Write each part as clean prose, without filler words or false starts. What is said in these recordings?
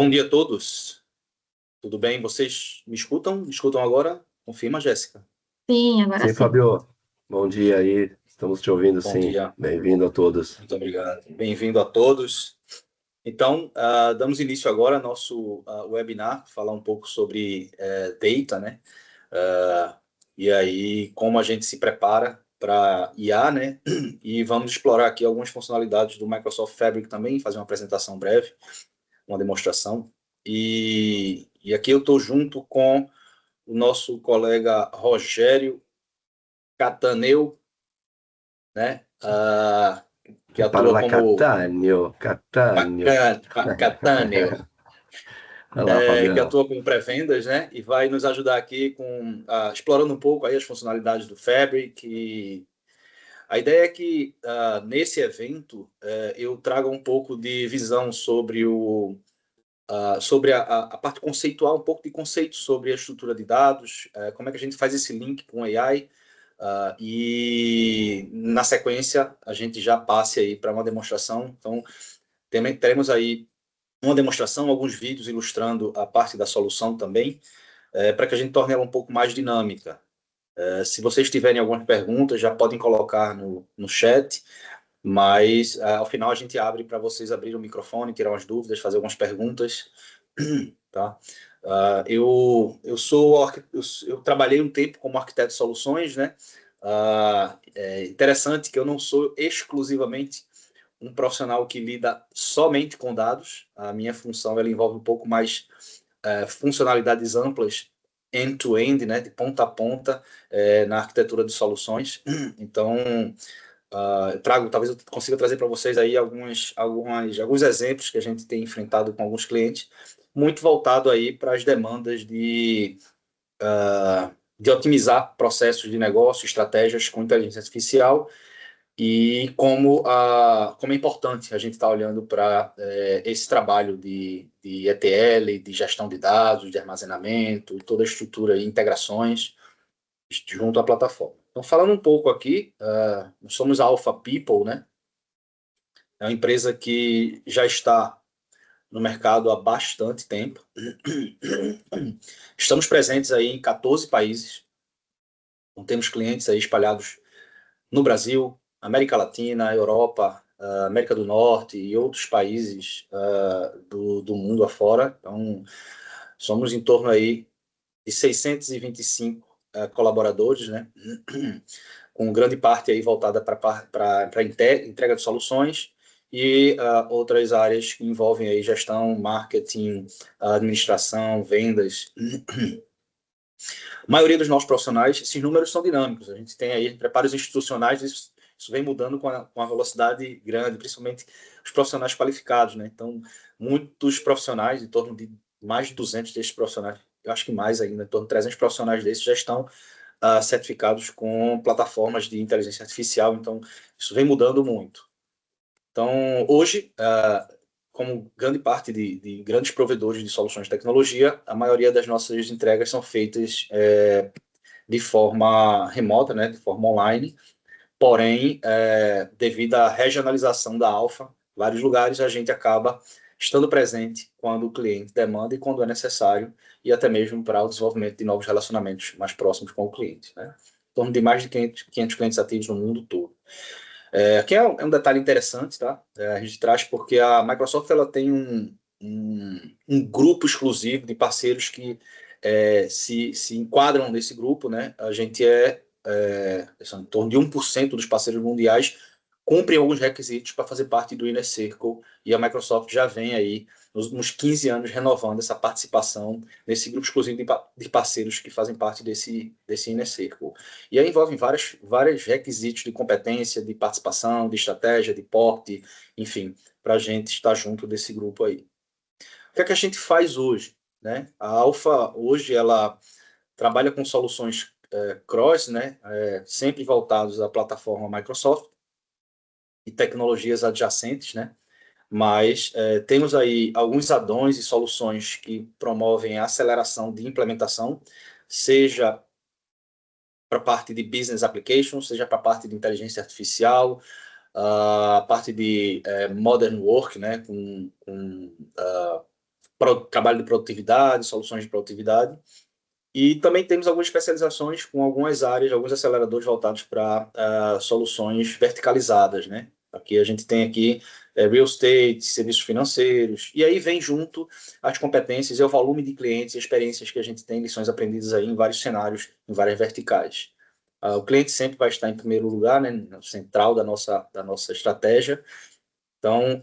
Bom dia a todos. Tudo bem? Vocês me escutam? Me escutam agora? Confirma, Jéssica. Sim, agora Sim, sim. Fabio. Bom dia aí. Estamos te ouvindo, Bom sim. dia. Bem-vindo a todos. Muito obrigado. Bem-vindo a todos. Então, damos início agora ao nosso webinar, falar um pouco sobre data, né? E aí, como a gente se prepara para IA, né? E vamos explorar aqui algumas funcionalidades do Microsoft Fabric também, fazer uma apresentação breve, uma demonstração. E aqui eu estou junto com o nosso colega Rogério Cataneu, né? Que atua Parla como Catânio, Catânio. Cataneo, Olá, que Fabião. atua com pré-vendas, né? E vai nos ajudar aqui com explorando um pouco aí as funcionalidades do Fabric. E a ideia é que nesse evento eu traga um pouco de visão sobre sobre a parte conceitual, um pouco de conceito sobre a estrutura de dados, como é que a gente faz esse link com AI. E na sequência a gente já passe aí para uma demonstração. Então teremos aí uma demonstração, alguns vídeos ilustrando a parte da solução também, para que a gente torne ela um pouco mais dinâmica. Se vocês tiverem algumas perguntas, já podem colocar no chat, mas ao final a gente abre para vocês abrirem o microfone, tirar umas dúvidas, fazer algumas perguntas, tá? Eu trabalhei um tempo como arquiteto de soluções, né? É interessante que eu não sou exclusivamente um profissional que lida somente com dados. A minha função ela envolve um pouco mais funcionalidades amplas, end-to-end, né, de ponta a ponta, na arquitetura de soluções. Então, talvez eu consiga trazer para vocês aí alguns exemplos que a gente tem enfrentado com alguns clientes, muito voltado aí para as demandas de otimizar processos de negócio, estratégias com inteligência artificial, e como é importante a gente estar olhando para esse trabalho de ETL, de gestão de dados, de armazenamento, e toda a estrutura e integrações junto à plataforma. Então, falando um pouco aqui, nós somos a Alpha People, né? É uma empresa que já está no mercado há bastante tempo. Estamos presentes aí em 14 países. Então, temos clientes aí espalhados no Brasil, América Latina, Europa, América do Norte e outros países do mundo afora. Então, somos em torno aí de 625 colaboradores, né? Com grande parte aí voltada para entrega de soluções e outras áreas que envolvem aí gestão, marketing, administração, vendas. A maioria dos nossos profissionais, esses números são dinâmicos. A gente tem aí preparos institucionais, isso vem mudando com a velocidade grande, principalmente os profissionais qualificados, né? Então, muitos profissionais, em torno de mais de 200 desses profissionais, eu acho que mais ainda, em torno de 300 profissionais desses já estão certificados com plataformas de inteligência artificial. Então, isso vem mudando muito. Então, hoje, como grande parte de grandes provedores de soluções de tecnologia, a maioria das nossas entregas são feitas de forma remota, né, de forma online. Porém, devido à regionalização da Alfa, vários lugares a gente acaba estando presente quando o cliente demanda e quando é necessário, e até mesmo para o desenvolvimento de novos relacionamentos mais próximos com o cliente, né? Em torno de mais de 500 clientes ativos no mundo todo. Aqui é um detalhe interessante, tá? A gente traz porque a Microsoft ela tem um grupo exclusivo de parceiros que se enquadram nesse grupo, né? A gente em torno de 1% dos parceiros mundiais cumprem alguns requisitos para fazer parte do Inner Circle, e a Microsoft já vem aí nos últimos 15 anos renovando essa participação nesse grupo exclusivo de parceiros que fazem parte desse Inner Circle. E aí envolvem vários requisitos de competência, de participação, de estratégia, de porte, enfim, para a gente estar junto desse grupo aí. O que é que a gente faz hoje, né? A Alpha hoje ela trabalha com soluções cross, né? Sempre voltados à plataforma Microsoft e tecnologias adjacentes, né? Mas temos aí alguns add-ons e soluções que promovem a aceleração de implementação, seja para a parte de business applications, seja para a parte de inteligência artificial, a parte de modern work, né, com trabalho de produtividade, soluções de produtividade. E também temos algumas especializações com algumas áreas, alguns aceleradores voltados para soluções verticalizadas, né? Aqui a gente tem aqui real estate, serviços financeiros, e aí vem junto as competências e o volume de clientes e experiências que a gente tem, lições aprendidas aí em vários cenários, em várias verticais. O cliente sempre vai estar em primeiro lugar, né, no central da nossa estratégia. Então,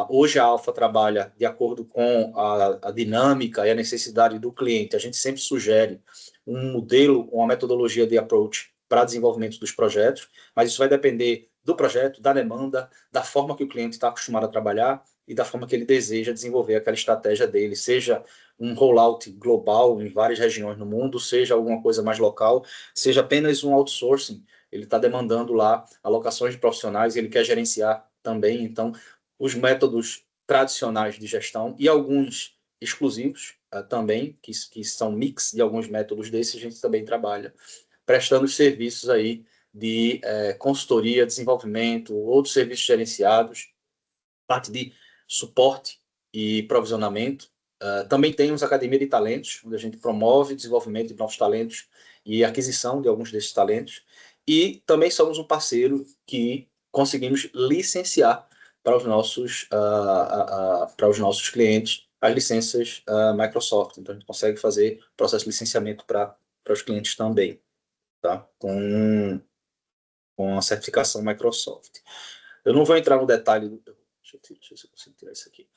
hoje a Alfa trabalha de acordo com a dinâmica e a necessidade do cliente. A gente sempre sugere um modelo, uma metodologia de approach para desenvolvimento dos projetos, mas isso vai depender do projeto, da demanda, da forma que o cliente está acostumado a trabalhar e da forma que ele deseja desenvolver aquela estratégia dele, seja um rollout global em várias regiões no mundo, seja alguma coisa mais local, seja apenas um outsourcing. Ele está demandando lá alocações de profissionais e ele quer gerenciar também. Então, os métodos tradicionais de gestão e alguns exclusivos também, que são mix de alguns métodos desses, a gente também trabalha, prestando serviços aí de consultoria, desenvolvimento, outros serviços gerenciados, parte de suporte e provisionamento. Também temos Academia de Talentos, onde a gente promove o desenvolvimento de novos talentos e aquisição de alguns desses talentos. E também somos um parceiro que conseguimos licenciar para os nossos clientes as licenças Microsoft. Então, a gente consegue fazer processo de licenciamento para os clientes também, tá? Com a certificação Microsoft. Eu não vou entrar no detalhe, deixa eu ver se eu consigo tirar isso aqui,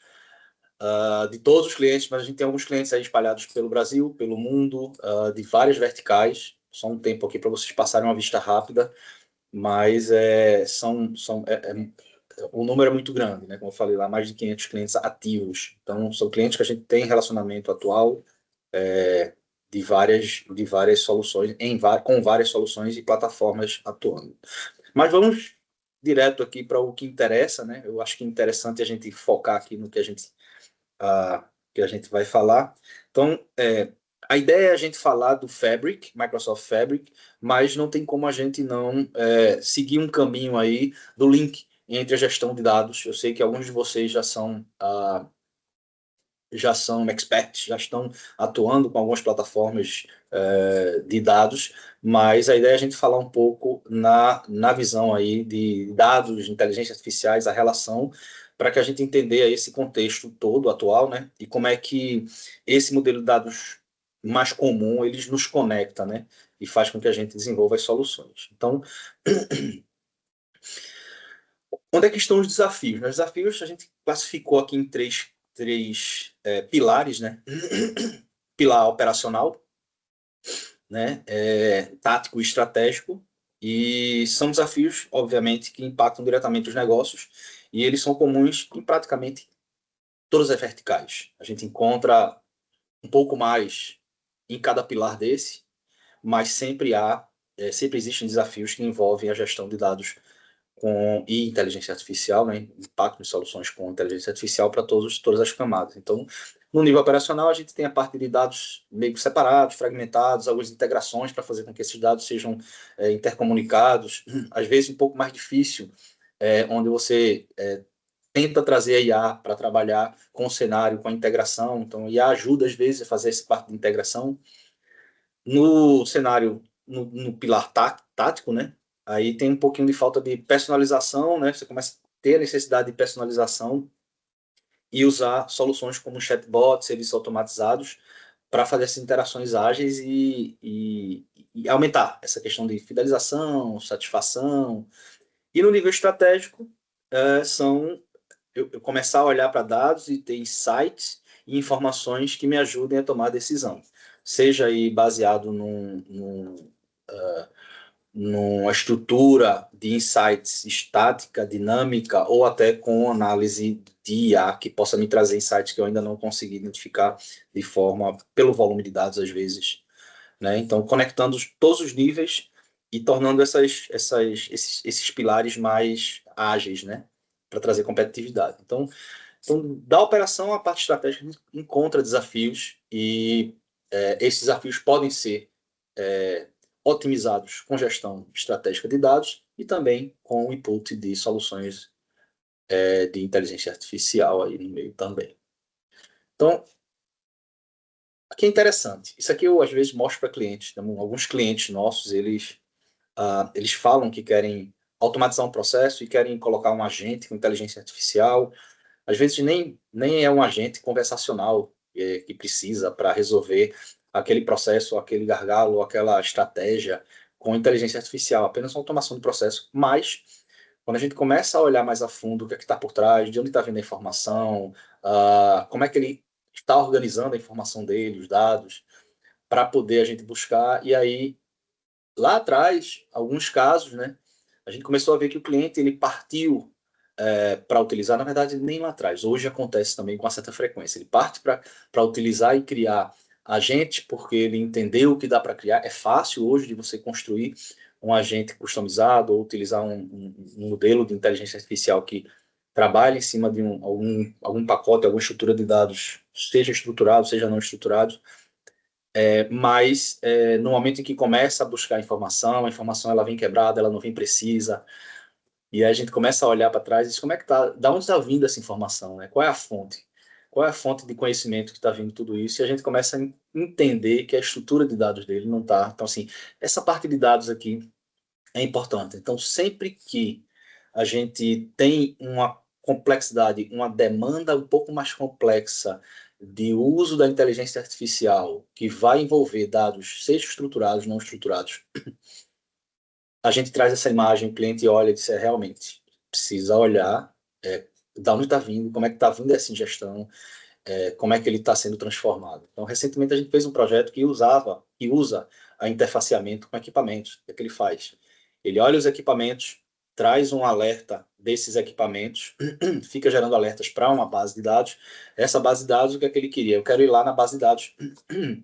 de todos os clientes, mas a gente tem alguns clientes aí espalhados pelo Brasil, pelo mundo, de várias verticais. Só um tempo aqui para vocês passarem uma vista rápida, mas o número é muito grande, né? Como eu falei lá, mais de 500 clientes ativos. Então, são clientes que a gente tem relacionamento atual de várias soluções, com várias soluções e plataformas atuando. Mas vamos direto aqui para o que interessa, né? Eu acho que é interessante a gente focar aqui no que a gente vai falar. Então, a ideia é a gente falar do Fabric, Microsoft Fabric, mas não tem como a gente não seguir um caminho aí do link entre a gestão de dados. Eu sei que alguns de vocês já são experts, já estão atuando com algumas plataformas de dados, mas a ideia é a gente falar um pouco na visão aí de dados, inteligências artificiais, a relação, para que a gente entender aí esse contexto todo atual, né? E como é que esse modelo de dados mais comum, eles nos conecta, né? E faz com que a gente desenvolva as soluções. Então, onde é que estão os desafios? Os desafios a gente classificou aqui em três pilares, né? Pilar operacional, né? Tático e estratégico, e são desafios, obviamente, que impactam diretamente os negócios, e eles são comuns em praticamente todas as verticais. A gente encontra um pouco mais em cada pilar desse, mas sempre existem desafios que envolvem a gestão de dados e inteligência artificial, né, impacto em soluções com inteligência artificial para todas as camadas. Então, no nível operacional, a gente tem a parte de dados meio separados, fragmentados, algumas integrações para fazer com que esses dados sejam intercomunicados, às vezes um pouco mais difícil, onde você tenta trazer a IA para trabalhar com o cenário, com a integração. Então, a IA ajuda, às vezes, a fazer essa parte de integração. No cenário, no pilar tático, né? Aí tem um pouquinho de falta de personalização, né? Você começa a ter a necessidade de personalização e usar soluções como chatbot, serviços automatizados, para fazer essas interações ágeis e aumentar essa questão de fidelização, satisfação. E no nível estratégico, eu começar a olhar para dados e ter insights e informações que me ajudem a tomar decisão. Seja aí baseado numa estrutura de insights estática, dinâmica, ou até com análise de IA, que possa me trazer insights que eu ainda não consegui identificar pelo volume de dados, às vezes. Né? Então, conectando todos os níveis e tornando esses pilares mais ágeis, né? Para trazer competitividade. Então, da operação, a parte estratégica, a gente encontra desafios e esses desafios podem ser otimizados com gestão estratégica de dados e também com o input de soluções de inteligência artificial aí no meio também. Então, aqui é interessante. Isso aqui eu, às vezes, mostro para clientes. Alguns clientes nossos, eles falam que querem automatizar um processo e querem colocar um agente com inteligência artificial. Às vezes, nem é um agente conversacional que precisa para resolver aquele processo, aquele gargalo, aquela estratégia com inteligência artificial. Apenas uma automação do processo. Mas, quando a gente começa a olhar mais a fundo o que é que está por trás, de onde está vindo a informação, como é que ele está organizando a informação dele, os dados, para poder a gente buscar. E aí, lá atrás, alguns casos, né, a gente começou a ver que o cliente ele partiu para utilizar, na verdade, nem lá atrás. Hoje acontece também com uma certa frequência. Ele parte para utilizar e criar agente, porque ele entendeu o que dá para criar. É fácil hoje de você construir um agente customizado ou utilizar um modelo de inteligência artificial que trabalhe em cima de algum pacote, alguma estrutura de dados, seja estruturado, seja não estruturado. Mas no momento em que começa a buscar a informação ela vem quebrada, ela não vem precisa, e aí a gente começa a olhar para trás e diz, como é que tá, da onde está vindo essa informação, né? Qual é a fonte? Qual é a fonte de conhecimento que está vindo tudo isso? E a gente começa a entender que a estrutura de dados dele não está. Então, assim, essa parte de dados aqui é importante. Então, sempre que a gente tem uma complexidade, uma demanda um pouco mais complexa de uso da inteligência artificial, que vai envolver dados, seja estruturados, não estruturados, a gente traz essa imagem, o cliente olha e diz, realmente, precisa olhar da onde está vindo, como é que está vindo essa ingestão, como é que ele está sendo transformado. Então, recentemente a gente fez um projeto que usa a interfaceamento com equipamentos. O que é que ele faz? Ele olha os equipamentos, traz um alerta desses equipamentos, fica gerando alertas para uma base de dados. Essa base de dados, o que é que ele queria? Eu quero ir lá na base de dados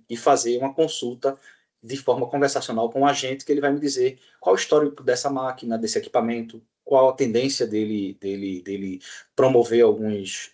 e fazer uma consulta de forma conversacional com o agente, que ele vai me dizer qual o histórico dessa máquina, desse equipamento, qual a tendência dele promover alguns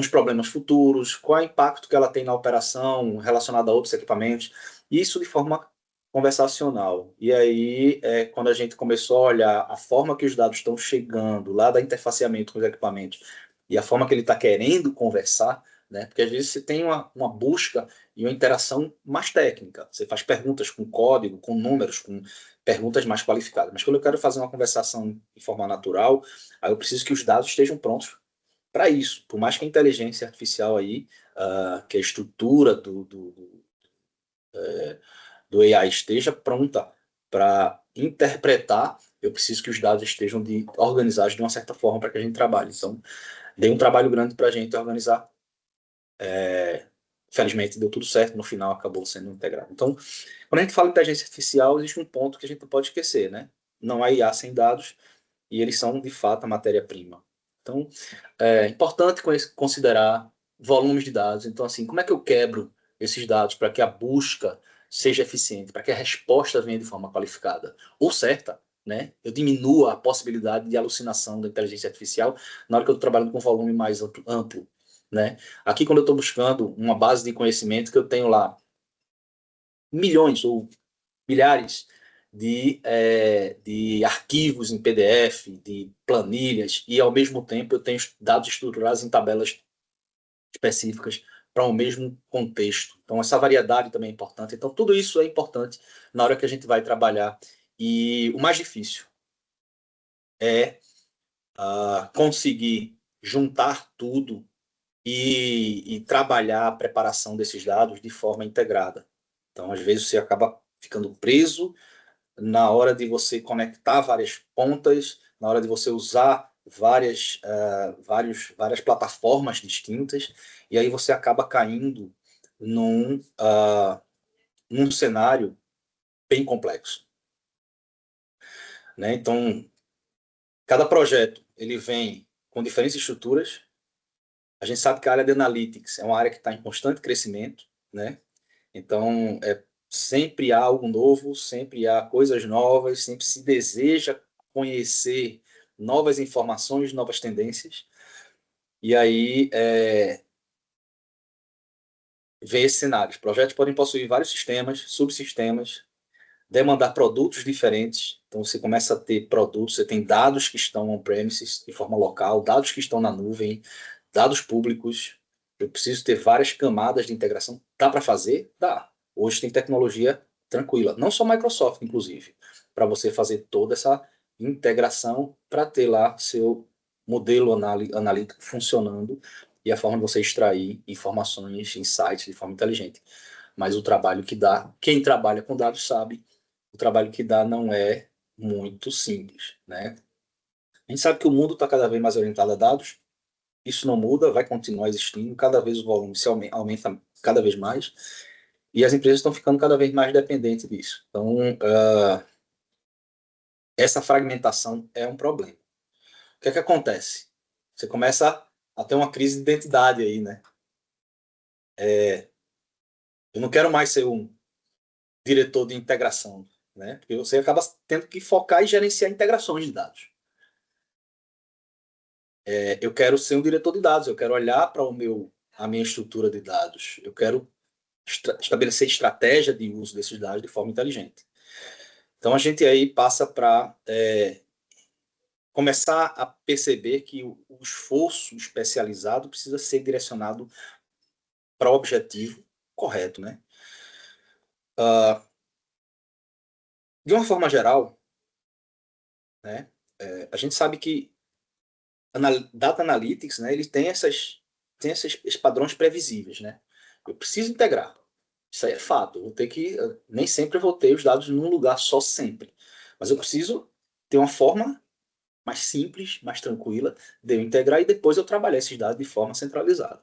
problemas futuros, qual é o impacto que ela tem na operação relacionado a outros equipamentos, isso de forma conversacional. E aí, quando a gente começou a olhar a forma que os dados estão chegando lá da interfaceamento com os equipamentos e a forma que ele está querendo conversar, né? Porque às vezes você tem uma busca e uma interação mais técnica. Você faz perguntas com código, com números, com perguntas mais qualificadas. Mas quando eu quero fazer uma conversação de forma natural, aí eu preciso que os dados estejam prontos para isso. Por mais que a inteligência artificial aí, que a estrutura do AI esteja pronta para interpretar, eu preciso que os dados estejam organizados de uma certa forma para que a gente trabalhe. Então, deu um trabalho grande para a gente organizar. Felizmente deu tudo certo, no final acabou sendo integrado. Então, quando a gente fala em inteligência artificial, existe um ponto que a gente não pode esquecer, né? Não há IA sem dados, e eles são, de fato, a matéria-prima. Então, é importante considerar volumes de dados. Então, assim, como é que eu quebro esses dados para que a busca seja eficiente, para que a resposta venha de forma qualificada ou certa, né? Eu diminuo a possibilidade de alucinação da inteligência artificial na hora que eu estou trabalhando com volume mais amplo, né? Aqui, quando eu estou buscando uma base de conhecimento que eu tenho lá milhões ou milhares de arquivos em PDF, de planilhas, e ao mesmo tempo eu tenho dados estruturados em tabelas específicas para o mesmo contexto. Então, essa variedade também é importante. Então, tudo isso é importante na hora que a gente vai trabalhar. E o mais difícil é conseguir juntar tudo e trabalhar a preparação desses dados de forma integrada. Então, às vezes, você acaba ficando preso na hora de você conectar várias pontas, na hora de você usar várias plataformas distintas, e aí você acaba caindo num cenário bem complexo, né? Então, cada projeto ele vem com diferentes estruturas. A gente sabe que a área de Analytics é uma área que está em constante crescimento, né? Então, sempre há algo novo, sempre há coisas novas, sempre se deseja conhecer novas informações, novas tendências. E aí, vem esse cenário. Os projetos podem possuir vários sistemas, subsistemas, demandar produtos diferentes. Então, você começa a ter produtos, você tem dados que estão on-premises, de forma local, dados que estão na nuvem, dados públicos. Eu preciso ter várias camadas de integração. Dá para fazer? Dá. Hoje tem tecnologia tranquila, não só Microsoft, inclusive, para você fazer toda essa integração para ter lá seu modelo analítico funcionando e a forma de você extrair informações, insights de forma inteligente. Mas o trabalho que dá, quem trabalha com dados sabe, o trabalho que dá não é muito simples, né? A gente sabe que o mundo está cada vez mais orientado a dados, isso não muda, vai continuar existindo, cada vez o volume se aumenta cada vez mais, e as empresas estão ficando cada vez mais dependentes disso. Então, essa fragmentação é um problema. O que é que acontece? Você começa a ter uma crise de identidade aí, né? Eu não quero mais ser um diretor de integração, né? Porque você acaba tendo que focar e gerenciar integrações de dados. Eu quero ser um diretor de dados, eu quero olhar para a minha estrutura de dados, eu quero estabelecer estratégia de uso desses dados de forma inteligente. Então, a gente aí passa para começar a perceber que o esforço especializado precisa ser direcionado para o objetivo correto, né? De uma forma geral, né, a gente sabe que Data Analytics, né, ele tem esses padrões previsíveis, né? Eu preciso integrar. Isso aí é fato. Nem sempre eu vou ter os dados num lugar só sempre. Mas eu preciso ter uma forma mais simples, mais tranquila de eu integrar e depois eu trabalhar esses dados de forma centralizada.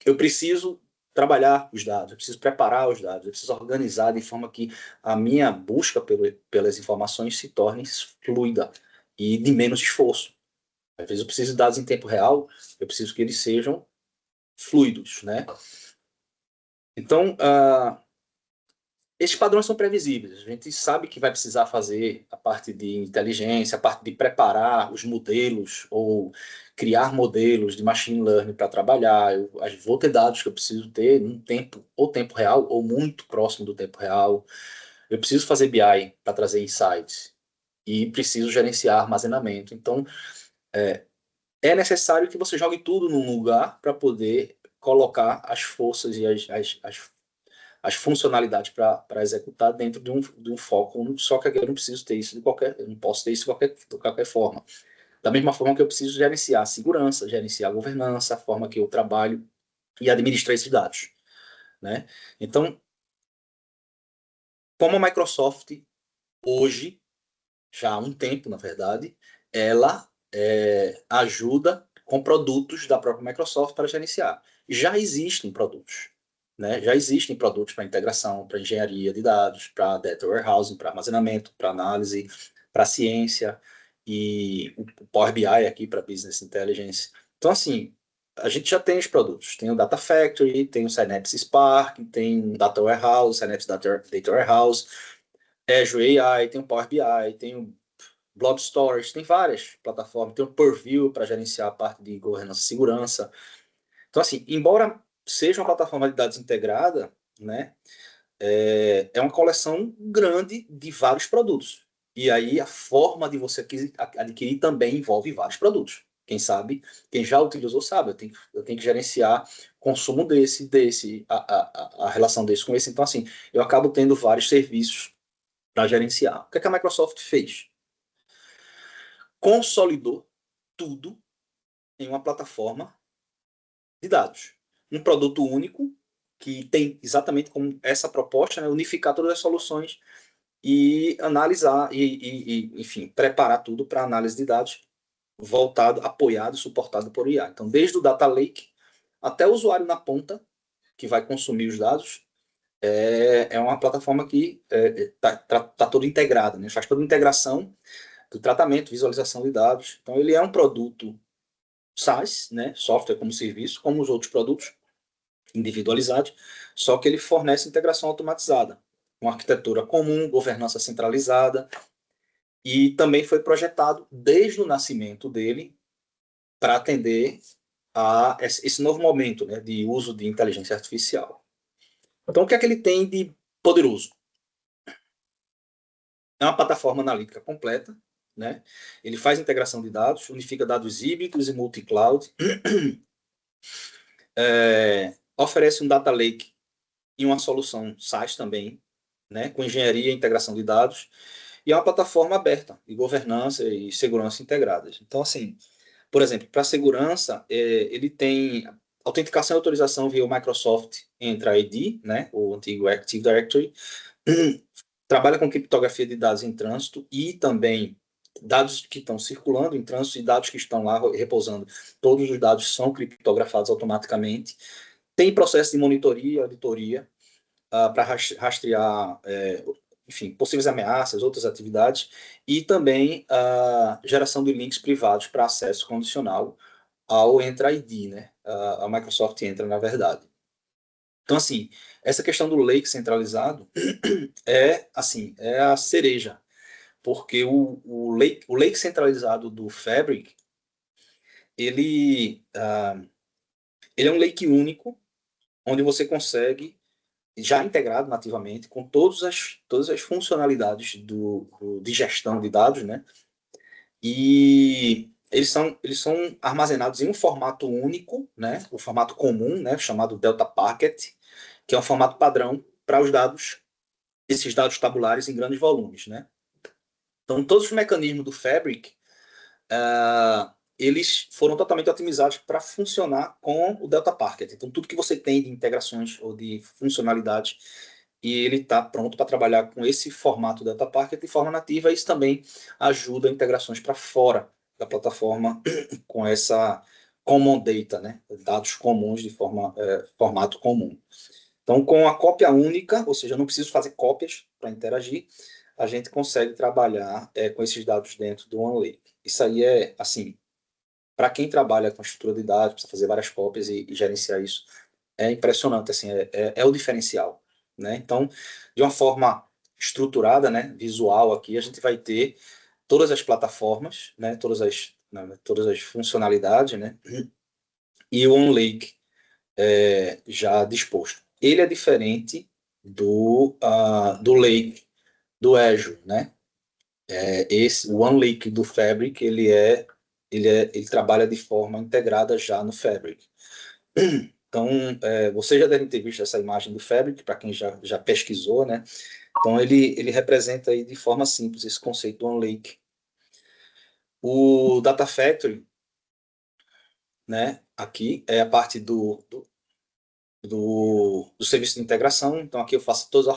Eu preciso trabalhar os dados, eu preciso preparar os dados, eu preciso organizar de forma que a minha busca pelas informações se torne fluida e de menos esforço. Às vezes eu preciso de dados em tempo real, eu preciso que eles sejam fluidos, né? Então, esses padrões são previsíveis. A gente sabe que vai precisar fazer a parte de inteligência, a parte de preparar os modelos ou criar modelos de machine learning para trabalhar. Eu vou ter dados que eu preciso ter num tempo, ou tempo real, ou muito próximo do tempo real. Eu preciso fazer BI para trazer insights e preciso gerenciar armazenamento. Então, é necessário que você jogue tudo num lugar para poder colocar as forças e as funcionalidades para executar dentro de um foco, só que eu não preciso ter isso eu não posso ter isso de qualquer forma. Da mesma forma que eu preciso gerenciar a segurança, gerenciar a governança, a forma que eu trabalho e administrar esses dados, né? Então, como a Microsoft hoje, já há um tempo, na verdade, ela ajuda com produtos da própria Microsoft para gerenciar. Já existem produtos. Né? Já existem produtos para integração, para engenharia de dados, para data warehousing, para armazenamento, para análise, para ciência, e o Power BI aqui para Business Intelligence. Então, assim, a gente já tem os produtos. Tem o Data Factory, tem o Synapse Spark, tem o Data Warehouse, Synapse Data Warehouse, Azure AI, tem o Power BI, tem o Blob Storage, tem várias plataformas. Tem o Purview para gerenciar a parte de governança e segurança. Então, assim, embora seja uma plataforma de dados integrada, né, é uma coleção grande de vários produtos. E aí a forma de você adquirir também envolve vários produtos. Quem sabe, quem já utilizou sabe, eu tenho que gerenciar consumo a relação desse com esse. Então, assim, eu acabo tendo vários serviços para gerenciar. O que é que a Microsoft fez? Consolidou tudo em uma plataforma de dados. Um produto único que tem exatamente como essa proposta, né, unificar todas as soluções e analisar enfim, preparar tudo para análise de dados voltado, apoiado, suportado por IA. Então, desde o Data Lake até o usuário na ponta que vai consumir os dados, é uma plataforma que tá toda integrada, né? Faz toda a integração do tratamento, visualização de dados. Então, ele é um produto SaaS, né? Software como serviço, como os outros produtos individualizados, só que ele fornece integração automatizada, uma arquitetura comum, governança centralizada, e também foi projetado desde o nascimento dele para atender a esse novo momento, né, de uso de inteligência artificial. Então, o que é que ele tem de poderoso? É uma plataforma analítica completa, né? Ele faz integração de dados, unifica dados híbridos e multi-cloud, Oferece um data lake e uma solução SaaS também, né, com engenharia e integração de dados, e é uma plataforma aberta, de governança e segurança integradas. Então, assim, por exemplo, para segurança, ele tem autenticação e autorização via o Microsoft Entra ID, né, o antigo Active Directory, trabalha com criptografia de dados em trânsito e também dados que estão circulando em trânsito e dados que estão lá repousando. Todos os dados são criptografados automaticamente. Tem processo de monitoria e auditoria para rastrear, enfim, possíveis ameaças, outras atividades, e também a geração de links privados para acesso condicional ao Entra ID, né? A Microsoft Entra, na verdade. Então, assim, essa questão do lake centralizado é a cereja, porque o lake centralizado do Fabric, ele é um lake único, onde você consegue, já integrado nativamente, com todas as funcionalidades de gestão de dados, né? E eles são armazenados em um formato único, né? O formato comum, né? Chamado Delta Packet, que é um formato padrão para os dados, esses dados tabulares em grandes volumes, né? Então, todos os mecanismos do Fabric, eles foram totalmente otimizados para funcionar com o Delta Packet. Então, tudo que você tem de integrações ou de funcionalidades, e ele está pronto para trabalhar com esse formato Delta Packet de forma nativa. Isso também ajuda integrações para fora da plataforma com essa Common Data, né? Dados comuns de formato comum. Então, com a cópia única, ou seja, eu não preciso fazer cópias para interagir, a gente consegue trabalhar com esses dados dentro do OneLake. Isso aí é, assim, para quem trabalha com estrutura de dados, precisa fazer várias cópias e gerenciar isso, é impressionante, assim, é o diferencial, né? Então, de uma forma estruturada, né, visual aqui, a gente vai ter todas as plataformas, né, todas as funcionalidades, né, e o OneLake já disposto. Ele é diferente do Lake do Azure, né? O OneLake do Fabric, ele trabalha de forma integrada já no Fabric. Então, você já deve ter visto essa imagem do Fabric, para quem já pesquisou, né? Então, ele representa aí de forma simples esse conceito do OneLake. O Data Factory, né? Aqui é a parte do serviço de integração. Então, aqui eu faço toda a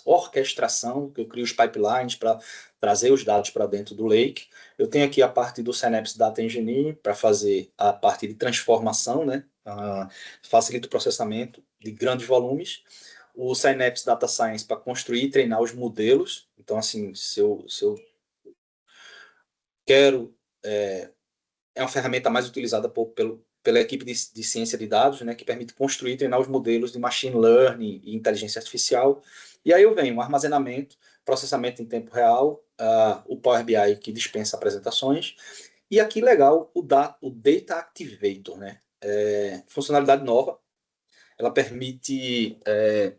orquestração, que eu crio os pipelines para trazer os dados para dentro do Lake. Eu tenho aqui a parte do Synapse Data Engineering para fazer a parte de transformação, né? Facilita o processamento de grandes volumes. O Synapse Data Science para construir e treinar os modelos. Então, assim, se eu quero... É uma ferramenta mais utilizada pela equipe de ciência de dados, né, que permite construir e treinar os modelos de machine learning e inteligência artificial. E aí eu venho o armazenamento, processamento em tempo real, o Power BI, que dispensa apresentações, e aqui legal o Data Activator, né, funcionalidade nova. Ela permite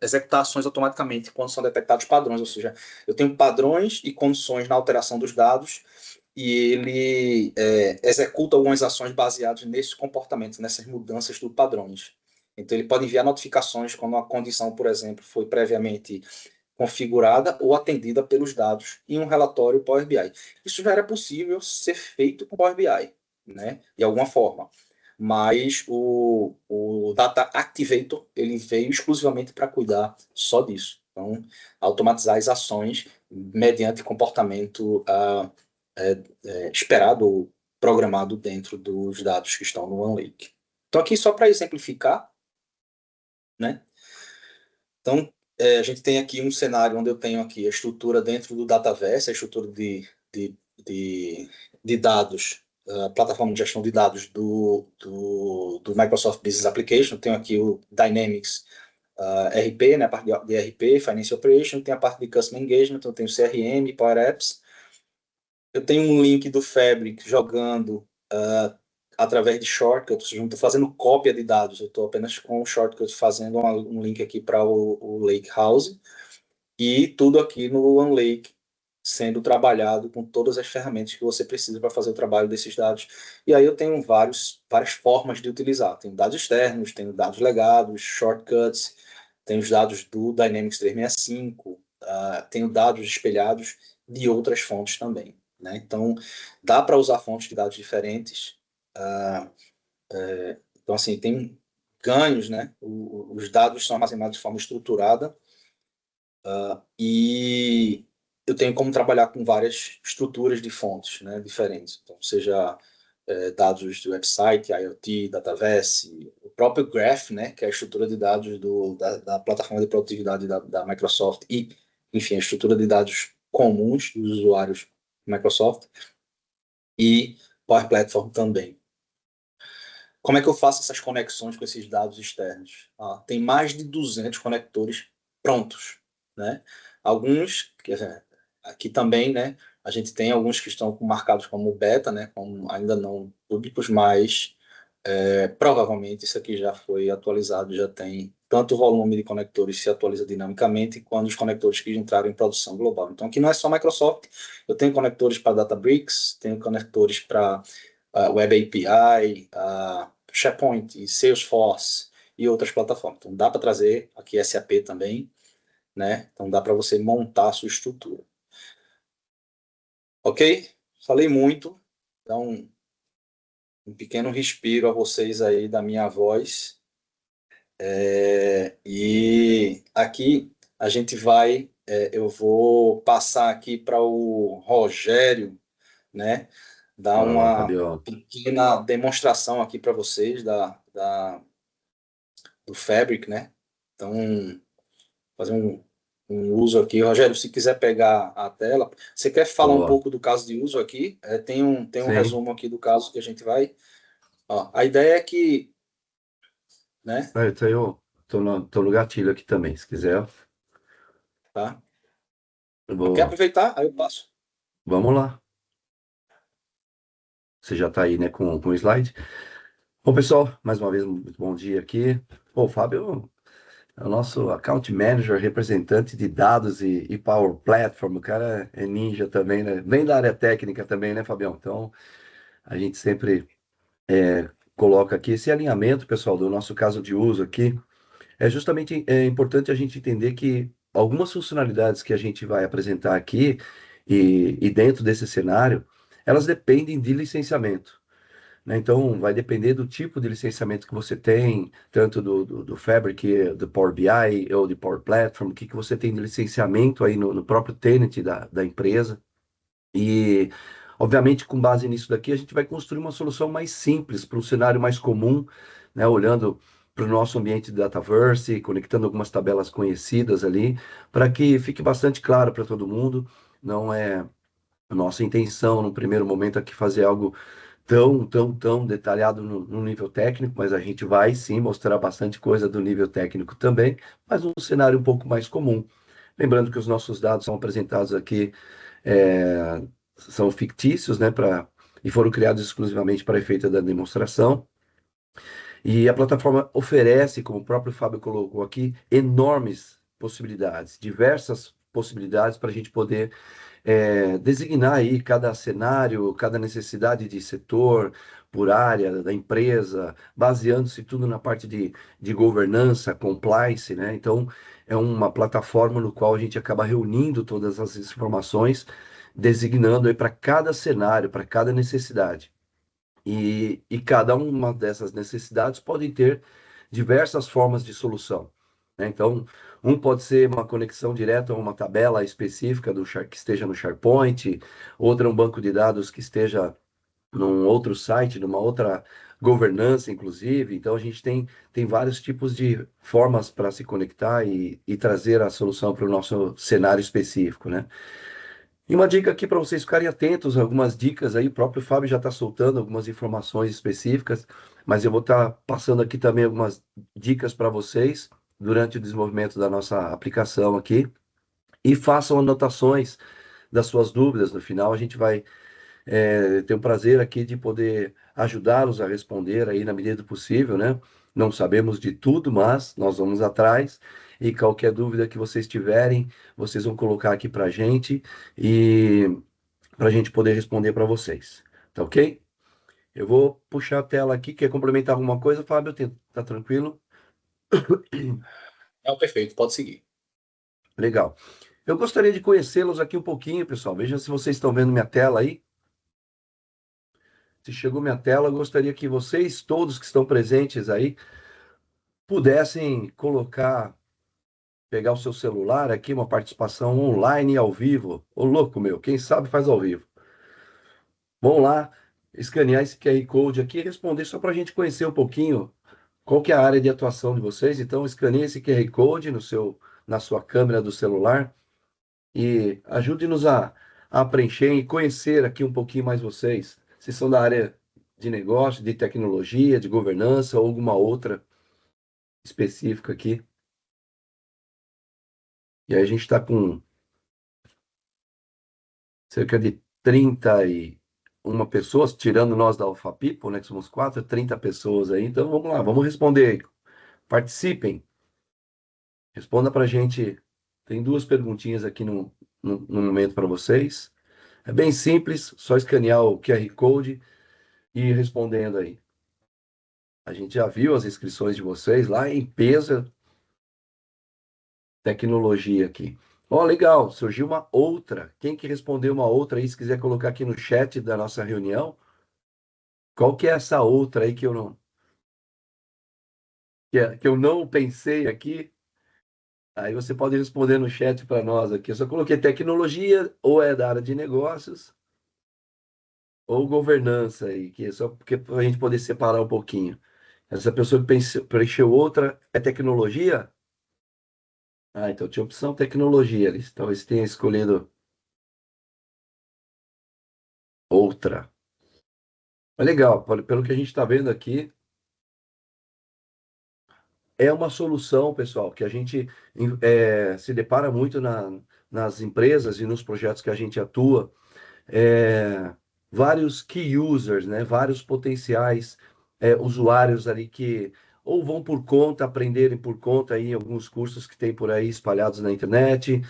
executar ações automaticamente quando são detectados padrões, ou seja, eu tenho padrões e condições na alteração dos dados, e ele executa algumas ações baseadas nesses comportamentos, nessas mudanças dos padrões. Então, ele pode enviar notificações quando uma condição, por exemplo, foi previamente configurada ou atendida pelos dados em um relatório Power BI. Isso já era possível ser feito com Power BI, né, de alguma forma. Mas o Data Activator ele veio exclusivamente para cuidar só disso. Então, automatizar as ações mediante comportamento esperado ou programado dentro dos dados que estão no OneLake. Então, aqui só para exemplificar, né? Então, a gente tem aqui um cenário onde eu tenho aqui a estrutura dentro do Dataverse, a estrutura de dados, a plataforma de gestão de dados do Microsoft Business Application. Tenho aqui o Dynamics RP, né, a parte de RP, Finance Operation, tem a parte de Customer Engagement, então tem o CRM, Power Apps. Eu tenho um link do Fabric jogando através de shortcut, ou seja, não estou fazendo cópia de dados, eu estou apenas com o shortcut fazendo um link aqui para o Lakehouse, e tudo aqui no OneLake sendo trabalhado com todas as ferramentas que você precisa para fazer o trabalho desses dados. E aí eu tenho várias formas de utilizar. Tenho dados externos, tenho dados legados, shortcuts, tenho os dados do Dynamics 365, tenho dados espelhados de outras fontes também, né? Então, dá para usar fontes de dados diferentes. Então, assim, tem ganhos, né? Os dados são armazenados de forma estruturada, e eu tenho como trabalhar com várias estruturas de fontes, né, diferentes. Então, seja dados do website, IoT, Dataverse, o próprio Graph, né, que é a estrutura de dados da plataforma de produtividade da Microsoft, e, enfim, a estrutura de dados comuns dos usuários Microsoft, e Power Platform também. Como é que eu faço essas conexões com esses dados externos? Tem mais de 200 conectores prontos, né? Alguns, aqui também, né? A gente tem alguns que estão marcados como beta, né? Como ainda não públicos, mas provavelmente isso aqui já foi atualizado, já tem tanto o volume de conectores se atualiza dinamicamente, quanto os conectores que entraram em produção global. Então, aqui não é só Microsoft, eu tenho conectores para Databricks, tenho conectores para Web API, SharePoint, Salesforce e outras plataformas. Então, dá para trazer aqui SAP também, né? Então, dá para você montar a sua estrutura. Ok? Falei muito. Então, um pequeno respiro a vocês aí da minha voz. E aqui a gente vai... eu vou passar aqui para o Rogério, né? Dar Fala lá, uma Fabio. pequena demonstração aqui para vocês do Fabric, né? Então, fazer um uso aqui. Rogério, se quiser pegar a tela, você quer falar um Boa. pouco do caso de uso aqui? Tem um Sim. resumo aqui do caso que a gente vai... a ideia é que... né? Eu tô no gatilho aqui também, se quiser. Tá? Quer Boa. aproveitar? Aí eu passo. Vamos lá. Você já está aí, né, com o slide. Bom, pessoal, mais uma vez, muito bom dia aqui. Pô, o Fábio é o nosso account manager, representante de dados e Power Platform. O cara é ninja também, né? Vem da área técnica também, né, Fabião? Então, a gente sempre coloca aqui esse alinhamento, pessoal, do nosso caso de uso aqui. É justamente importante a gente entender que algumas funcionalidades que a gente vai apresentar aqui e dentro desse cenário, elas dependem de licenciamento, né? Então, vai depender do tipo de licenciamento que você tem, tanto do Fabric, do Power BI ou do Power Platform, o que você tem de licenciamento aí no próprio tenant da empresa. E, obviamente, com base nisso daqui, a gente vai construir uma solução mais simples para um cenário mais comum, né? Olhando para o nosso ambiente de Dataverse, conectando algumas tabelas conhecidas ali, para que fique bastante claro para todo mundo. Não é a nossa intenção, no primeiro momento, aqui fazer algo tão detalhado no nível técnico, mas a gente vai sim mostrar bastante coisa do nível técnico também, mas um cenário um pouco mais comum. Lembrando que os nossos dados são apresentados aqui, são fictícios, né, e foram criados exclusivamente para efeito da demonstração. E a plataforma oferece, como o próprio Fábio colocou aqui, enormes possibilidades, diversas possibilidades para a gente poder designar aí cada cenário, cada necessidade de setor, por área da empresa, baseando-se tudo na parte de governança, compliance, né? Então, é uma plataforma no qual a gente acaba reunindo todas as informações, designando aí para cada cenário, para cada necessidade. E cada uma dessas necessidades pode ter diversas formas de solução, né? Então, um pode ser uma conexão direta a uma tabela específica que esteja no SharePoint, outra um banco de dados que esteja num outro site, numa outra governança, inclusive. Então, a gente tem vários tipos de formas para se conectar e trazer a solução para o nosso cenário específico, né? E uma dica aqui para vocês ficarem atentos, algumas dicas aí, o próprio Fábio já está soltando algumas informações específicas, mas eu vou estar passando aqui também algumas dicas para vocês durante o desenvolvimento da nossa aplicação aqui. E façam anotações das suas dúvidas. No final, a gente vai ter o prazer aqui de poder ajudá-los a responder aí na medida do possível, né? não sabemos de tudo, mas nós vamos atrás. E qualquer dúvida que vocês tiverem, vocês vão colocar aqui para a gente e para a gente poder responder para vocês. Tá ok? Eu vou puxar a tela aqui. Quer complementar alguma coisa, Fábio? Tá tranquilo? É o perfeito, pode seguir. Legal. Eu gostaria de conhecê-los aqui um pouquinho, pessoal. Veja se vocês estão vendo minha tela aí. Se chegou minha tela, eu gostaria que vocês, todos que estão presentes aí, pudessem colocar, pegar o seu celular aqui, uma participação online ao vivo. Ô, louco, meu, quem sabe faz ao vivo. Vamos lá, escanear esse QR Code aqui e responder só para a gente conhecer um pouquinho qual que é a área de atuação de vocês. Então, escaneie esse QR Code na sua câmera do celular e ajude-nos a preencher e conhecer aqui um pouquinho mais vocês. Se são da área de negócio, de tecnologia, de governança ou alguma outra específica aqui. E aí a gente está com cerca de 31 pessoas, tirando nós da Alpha People, né, que somos 30 pessoas aí. Então vamos lá, vamos responder aí. Participem. Responda para a gente. Tem duas perguntinhas aqui no momento para vocês. É bem simples, só escanear o QR Code e ir respondendo aí. A gente já viu as inscrições de vocês lá em peso tecnologia aqui. Ó, legal, surgiu uma outra. Quem que respondeu uma outra aí, se quiser colocar aqui no chat da nossa reunião, qual que é essa outra aí que eu não pensei aqui? Aí você pode responder no chat para nós aqui. Eu só coloquei tecnologia, ou é da área de negócios, ou governança aí, que é só porque para a gente poder separar um pouquinho. Essa pessoa que preencheu outra é tecnologia? Ah, então tinha opção tecnologia ali. Talvez tenha escolhido outra. Mas legal, pelo que a gente está vendo aqui, é uma solução, pessoal, que a gente se depara muito nas empresas e nos projetos que a gente atua. É, vários key users, né? Vários potenciais usuários ali que ou vão por conta, aprenderem por conta aí alguns cursos que tem por aí espalhados na internet,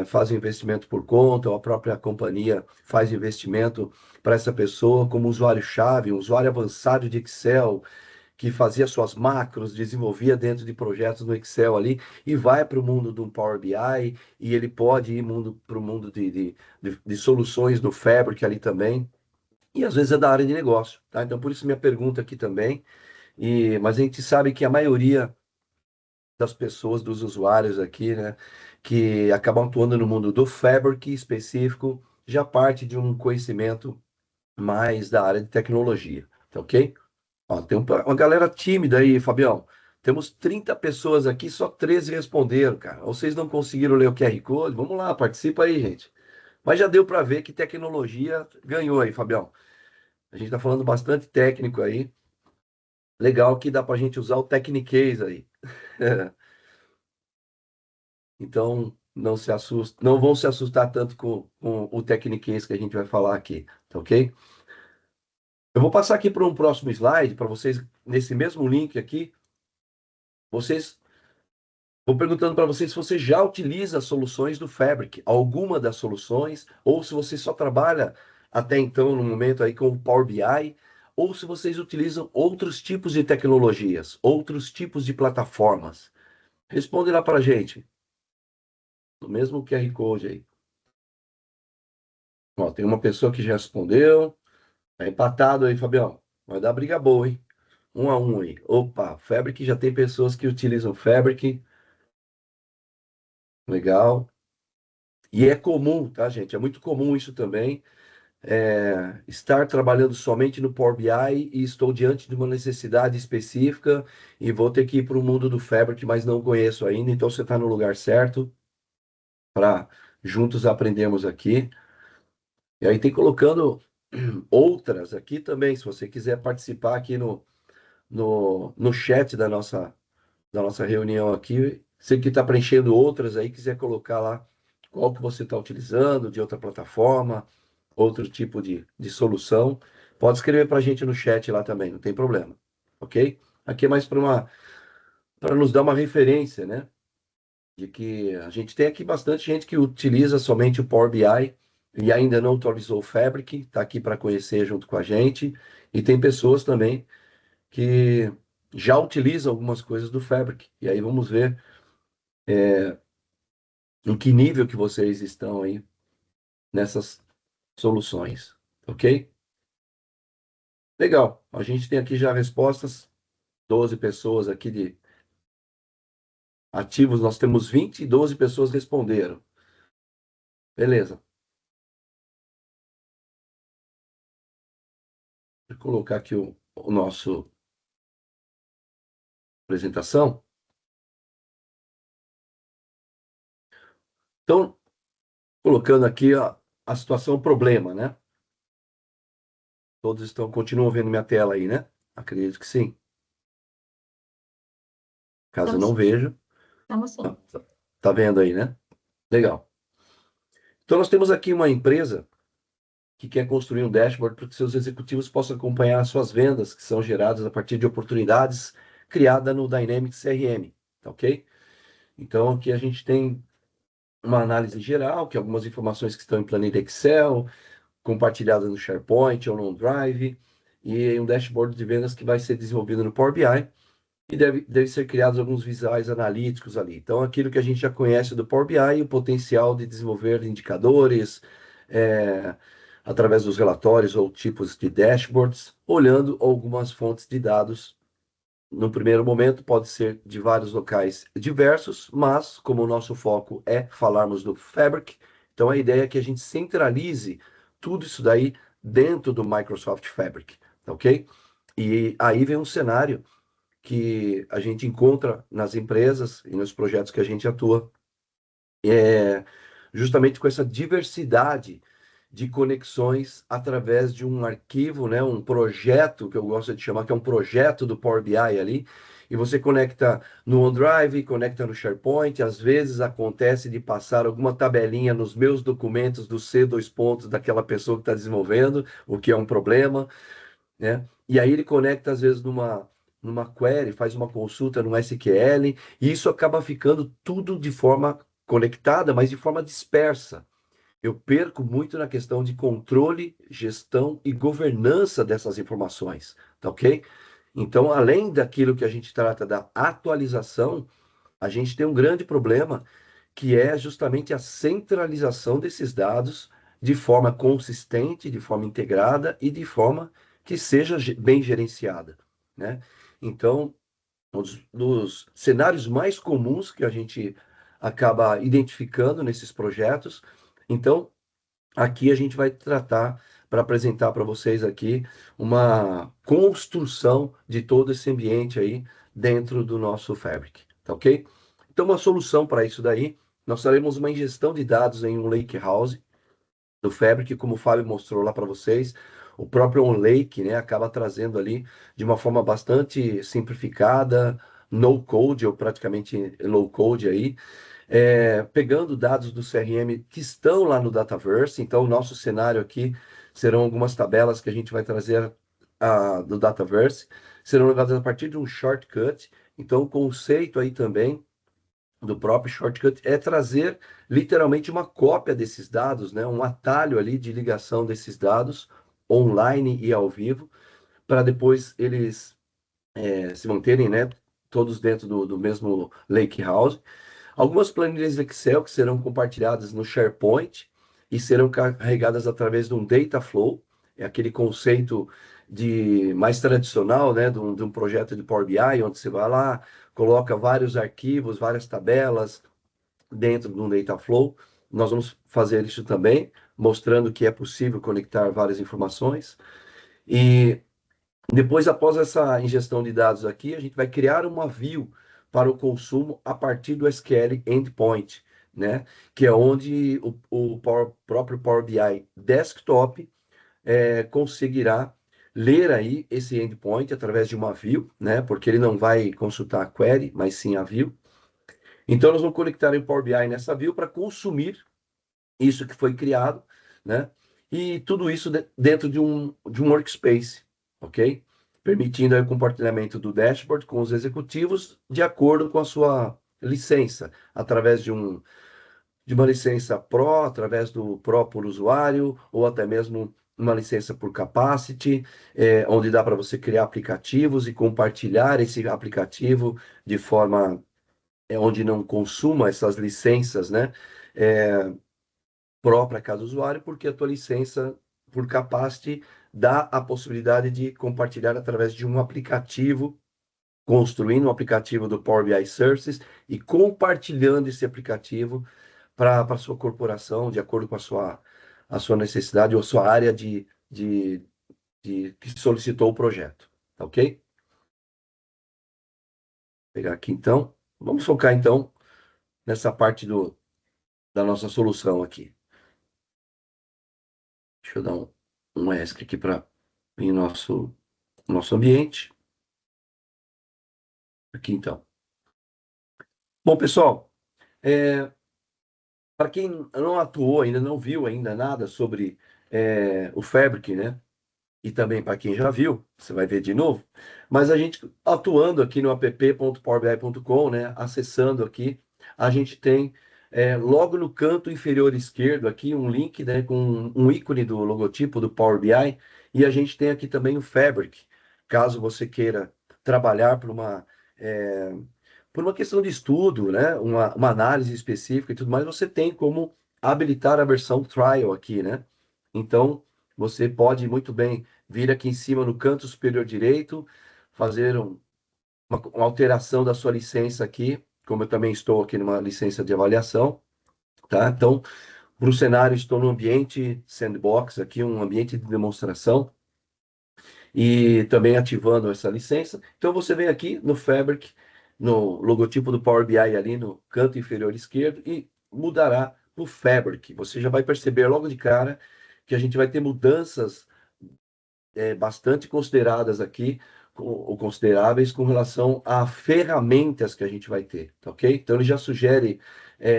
fazem investimento por conta, ou a própria companhia faz investimento para essa pessoa como usuário-chave, um usuário avançado de Excel, que fazia suas macros, desenvolvia dentro de projetos no Excel ali, e vai para o mundo do Power BI, e ele pode ir para o mundo de soluções do Fabric ali também, e às vezes é da área de negócio, tá? Então, por isso minha pergunta aqui também, mas a gente sabe que a maioria das pessoas, dos usuários aqui, né, que acabam atuando no mundo do Fabric específico, já parte de um conhecimento mais da área de tecnologia, tá ok? Ó, tem uma galera tímida aí, Fabião. Temos 30 pessoas aqui, só 13 responderam, cara. Ou vocês não conseguiram ler o QR Code? Vamos lá, participa aí, gente. Mas já deu para ver que tecnologia ganhou aí, Fabião. A gente está falando bastante técnico aí. Legal que dá para a gente usar o Technicase aí. Então, não se assusta, não vão se assustar tanto com o Technicase que a gente vai falar aqui, tá ok? Eu vou passar aqui para um próximo slide, para vocês, nesse mesmo link aqui, vocês. Vou perguntando para vocês se você já utiliza soluções do Fabric, alguma das soluções, ou se você só trabalha até então, no momento aí, com o Power BI, ou se vocês utilizam outros tipos de tecnologias, outros tipos de plataformas. Responde lá para a gente, no mesmo QR Code aí. Ó, tem uma pessoa que já respondeu. Tá empatado aí, Fabião. Vai dar briga boa, hein? 1-1 aí. Opa, Fabric já tem pessoas que utilizam Fabric. Legal. E é comum, tá, gente? É muito comum isso também. Estar trabalhando somente no Power BI e estou diante de uma necessidade específica e vou ter que ir para o mundo do Fabric, mas não conheço ainda. Então você está no lugar certo para juntos aprendermos aqui. E aí tem colocando outras aqui também, se você quiser participar aqui no chat da nossa reunião aqui. Você que está preenchendo outras aí, quiser colocar lá qual que você está utilizando de outra plataforma, outro tipo de solução, pode escrever para a gente no chat lá também, não tem problema, ok? Aqui é mais para nos dar uma referência, né? De que a gente tem aqui bastante gente que utiliza somente o Power BI e ainda não atualizou o Fabric, está aqui para conhecer junto com a gente. E tem pessoas também que já utilizam algumas coisas do Fabric. E aí vamos ver em que nível que vocês estão aí nessas soluções, ok? Legal. A gente tem aqui já respostas, 12 pessoas aqui de ativos, nós temos 20 e 12 pessoas responderam. Beleza. Vou colocar aqui o nosso apresentação. Então, colocando aqui a situação, o problema, né? Todos continuam vendo minha tela aí, né? Acredito que sim. Caso eu não veja, Estamos sim. tá vendo aí, né? Legal. Então, nós temos aqui uma empresa que quer construir um dashboard para que seus executivos possam acompanhar as suas vendas, que são geradas a partir de oportunidades criadas no Dynamics CRM, tá ok? Então, aqui a gente tem uma análise geral, que é algumas informações que estão em planilha Excel, compartilhadas no SharePoint ou no OneDrive, e um dashboard de vendas que vai ser desenvolvido no Power BI, e deve ser criados alguns visuais analíticos ali. Então, aquilo que a gente já conhece do Power BI, o potencial de desenvolver indicadores, é, através dos relatórios ou tipos de dashboards, olhando algumas fontes de dados. No primeiro momento, pode ser de vários locais diversos, mas como o nosso foco é falarmos do Fabric, então a ideia é que a gente centralize tudo isso daí dentro do Microsoft Fabric, tá ok? E aí vem um cenário que a gente encontra nas empresas e nos projetos que a gente atua, justamente com essa diversidade de conexões através de um arquivo, né, um projeto que eu gosto de chamar, que é um projeto do Power BI ali, e você conecta no OneDrive, conecta no SharePoint, às vezes acontece de passar alguma tabelinha nos meus documentos do C2 pontos daquela pessoa que está desenvolvendo, o que é um problema, né? E aí ele conecta às vezes numa query, faz uma consulta no SQL, e isso acaba ficando tudo de forma conectada, mas de forma dispersa. Eu perco muito na questão de controle, gestão e governança dessas informações, tá ok? Então, além daquilo que a gente trata da atualização, a gente tem um grande problema que é justamente a centralização desses dados de forma consistente, de forma integrada e de forma que seja bem gerenciada, né? Então, um dos cenários mais comuns que a gente acaba identificando nesses projetos. Então, aqui a gente vai tratar para apresentar para vocês aqui uma construção de todo esse ambiente aí dentro do nosso Fabric, tá ok? Então, uma solução para isso daí, nós faremos uma ingestão de dados em um Lakehouse do Fabric, como o Fábio mostrou lá para vocês. O próprio OnLake, né, acaba trazendo ali de uma forma bastante simplificada, no code ou praticamente low code aí, pegando dados do CRM que estão lá no Dataverse. Então, o nosso cenário aqui serão algumas tabelas que a gente vai trazer do Dataverse, serão levadas a partir de um shortcut. Então, o conceito aí também do próprio shortcut é trazer literalmente uma cópia desses dados, né? Um atalho ali de ligação desses dados online e ao vivo, para depois eles se manterem, né? Todos dentro do mesmo Lakehouse. Algumas planilhas Excel que serão compartilhadas no SharePoint e serão carregadas através de um data flow, é aquele conceito de mais tradicional, né, de um projeto de Power BI, onde você vai lá, coloca vários arquivos, várias tabelas dentro de um data flow. Nós vamos fazer isso também, mostrando que é possível conectar várias informações. E depois, após essa ingestão de dados aqui, a gente vai criar uma view para o consumo a partir do SQL Endpoint, né? Que é onde o próprio Power BI Desktop conseguirá ler aí esse endpoint através de uma view, né? Porque ele não vai consultar a query, mas sim a view. Então, nós vamos conectar o Power BI nessa view para consumir isso que foi criado, né? E tudo isso dentro de um workspace, ok? permitindo aí o compartilhamento do dashboard com os executivos de acordo com a sua licença, através de uma licença Pro, através do Pro por usuário, ou até mesmo uma licença por capacity, onde dá para você criar aplicativos e compartilhar esse aplicativo de forma onde não consuma essas licenças, né? É, Pro para cada usuário, porque a tua licença por capacity dá a possibilidade de compartilhar através de um aplicativo, construindo um aplicativo do Power BI Services e compartilhando esse aplicativo para a sua corporação, de acordo com a sua necessidade ou a sua área que solicitou o projeto. Tá ok? Vou pegar aqui então. Vamos focar então nessa parte da nossa solução aqui. Deixa eu dar um ESC aqui para o nosso ambiente. Aqui então. Bom, pessoal, para quem não atuou ainda, não viu ainda nada sobre o Fabric, né? E também para quem já viu, você vai ver de novo. Mas a gente atuando aqui no app.powerbi.com, né? Acessando aqui, a gente tem logo no canto inferior esquerdo aqui um link, né, com um ícone do logotipo do Power BI. E a gente tem aqui também o Fabric, caso você queira trabalhar por uma questão de estudo, né? Uma análise específica e tudo mais, você tem como habilitar a versão trial aqui, né? Então, você pode muito bem vir aqui em cima no canto superior direito, fazer uma alteração da sua licença aqui, como eu também estou aqui numa licença de avaliação, tá? Então, para o cenário, estou no ambiente sandbox aqui, um ambiente de demonstração, e também ativando essa licença. Então você vem aqui no Fabric, no logotipo do Power BI ali no canto inferior esquerdo e mudará para o Fabric. Você já vai perceber logo de cara que a gente vai ter mudanças bastante consideradas aqui, ou consideráveis com relação a ferramentas que a gente vai ter, tá ok? Então ele já sugere,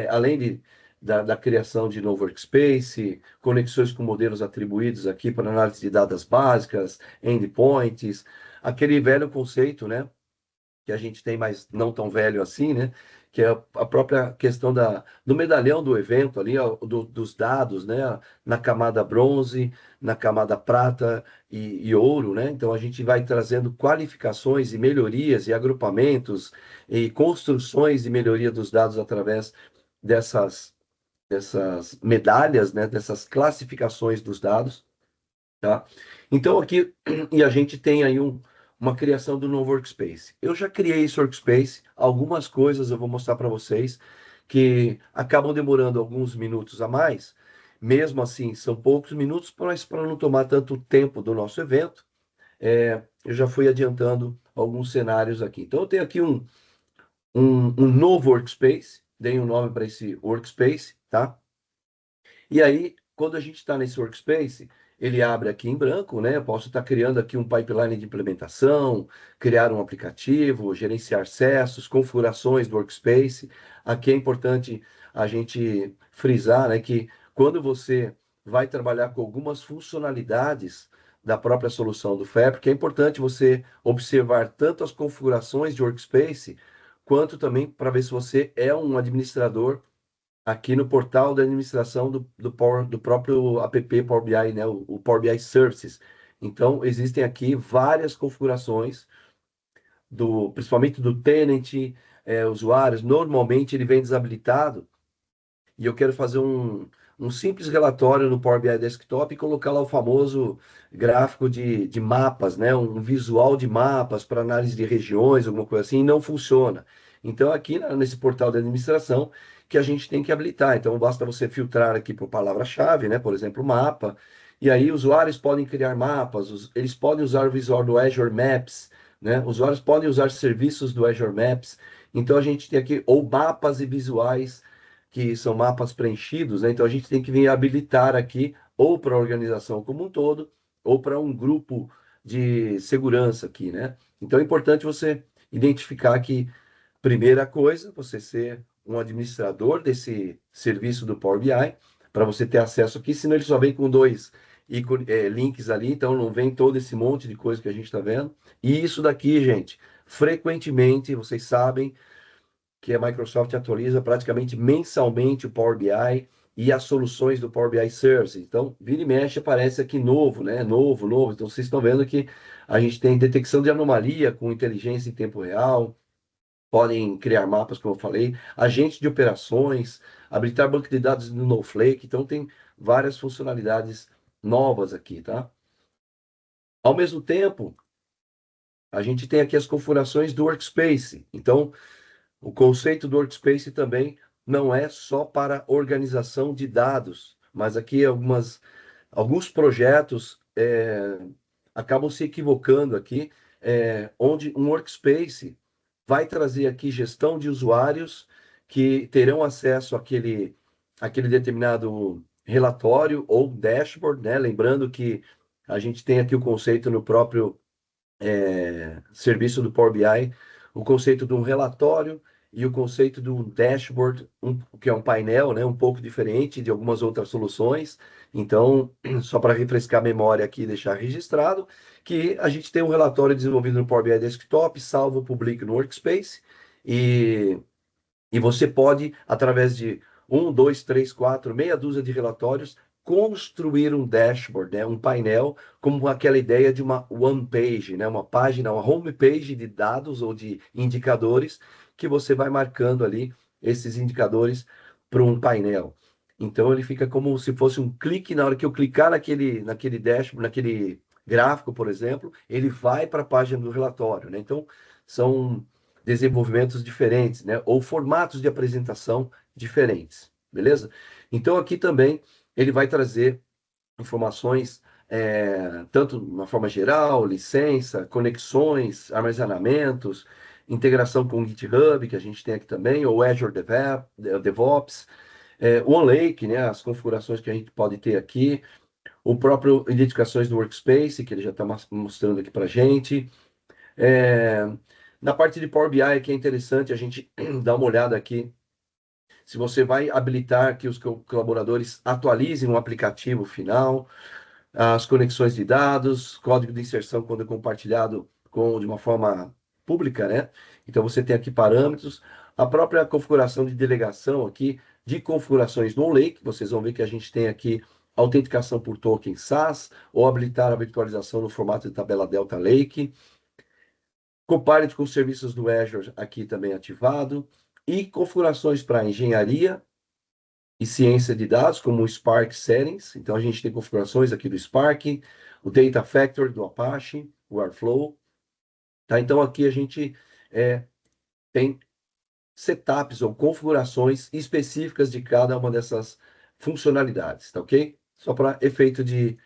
além da criação de novo workspace, conexões com modelos atribuídos aqui para análise de dados básicas, endpoints, aquele velho conceito, né? Que a gente tem, mas não tão velho assim, né? Que é a própria questão do medalhão do evento ali, ó, dos dados, né? Na camada bronze, na camada prata e ouro, né? Então a gente vai trazendo qualificações e melhorias e agrupamentos e construções de melhoria dos dados através dessas medalhas, né? Dessas classificações dos dados, tá? Então aqui, e a gente tem aí uma criação do novo workspace. Eu já criei esse workspace, algumas coisas eu vou mostrar para vocês que acabam demorando alguns minutos a mais. Mesmo assim, são poucos minutos, mas para não tomar tanto tempo do nosso evento, eu já fui adiantando alguns cenários aqui. Então eu tenho aqui um novo workspace, dei um nome para esse workspace, tá? E aí, quando a gente está nesse workspace, ele abre aqui em branco, né? Eu posso estar criando aqui um pipeline de implementação, criar um aplicativo, gerenciar acessos, configurações do workspace. Aqui é importante a gente frisar, né, que quando você vai trabalhar com algumas funcionalidades da própria solução do Fabric, é importante você observar tanto as configurações de workspace, quanto também para ver se você é um administrador aqui no portal da administração do próprio app Power BI, né? O Power BI Services. Então, existem aqui várias configurações, principalmente do tenant, usuários. Normalmente ele vem desabilitado e eu quero fazer um simples relatório no Power BI Desktop e colocar lá o famoso gráfico de mapas, né? Um visual de mapas para análise de regiões, alguma coisa assim, e não funciona. Então, aqui nesse portal de administração, que a gente tem que habilitar. Então, basta você filtrar aqui por palavra-chave, né? Por exemplo, mapa. E aí, usuários podem criar mapas, eles podem usar o visual do Azure Maps, né? Usuários podem usar serviços do Azure Maps. Então, a gente tem aqui ou mapas e visuais que são mapas preenchidos, né? Então a gente tem que vir habilitar aqui, ou para a organização como um todo, ou para um grupo de segurança aqui, né? Então é importante você identificar que, primeira coisa, você ser um administrador desse serviço do Power BI, para você ter acesso aqui, senão ele só vem com dois links ali, então não vem todo esse monte de coisa que a gente está vendo. E isso daqui, gente, frequentemente, vocês sabem que a Microsoft atualiza praticamente mensalmente o Power BI e as soluções do Power BI Service. Então, vira e mexe, aparece aqui novo, né? Novo, novo. Então, vocês estão vendo que a gente tem detecção de anomalia com inteligência em tempo real, podem criar mapas, como eu falei, agentes de operações, habilitar banco de dados no Snowflake. Então, tem várias funcionalidades novas aqui, tá? Ao mesmo tempo, a gente tem aqui as configurações do Workspace. Então, o conceito do Workspace também não é só para organização de dados, mas aqui alguns projetos acabam se equivocando aqui, onde um Workspace vai trazer aqui gestão de usuários que terão acesso àquele determinado relatório ou dashboard, né? Lembrando que a gente tem aqui o conceito no próprio serviço do Power BI, o conceito de um relatório e o conceito de um dashboard, que é um painel, né, um pouco diferente de algumas outras soluções. Então, só para refrescar a memória aqui e deixar registrado, que a gente tem um relatório desenvolvido no Power BI Desktop, salvo, publica no Workspace, e você pode, através de um, dois, três, quatro, meia dúzia de relatórios, construir um dashboard, né? Um painel, como aquela ideia de uma one page, né? Uma página, uma home page de dados ou de indicadores, que você vai marcando ali esses indicadores para um painel. Então ele fica como se fosse um clique, na hora que eu clicar naquele dashboard, naquele gráfico, por exemplo, ele vai para a página do relatório, né? Então são desenvolvimentos diferentes, né? Ou formatos de apresentação diferentes, beleza? Então aqui também ele vai trazer informações tanto na forma geral, licença, conexões, armazenamentos, integração com o GitHub, que a gente tem aqui também, ou Azure DevOps, o OneLake, né? As configurações que a gente pode ter aqui, o próprio identificações do Workspace, que ele já está mostrando aqui para a gente. É, Na parte de Power BI, que é interessante a gente dar uma olhada aqui, se você vai habilitar que os colaboradores atualizem o aplicativo final, as conexões de dados, código de inserção quando é compartilhado de uma forma pública, né? Então você tem aqui parâmetros, a própria configuração de delegação aqui, de configurações no Lake, vocês vão ver que a gente tem aqui autenticação por token SAS, ou habilitar a virtualização no formato de tabela Delta Lake. Copilot com serviços do Azure aqui também ativado. E configurações para engenharia e ciência de dados, como o Spark Settings. Então, a gente tem configurações aqui do Spark, o Data Factory do Apache, o Airflow. Tá? Então, aqui a gente tem setups ou configurações específicas de cada uma dessas funcionalidades, tá ok? Só para efeito de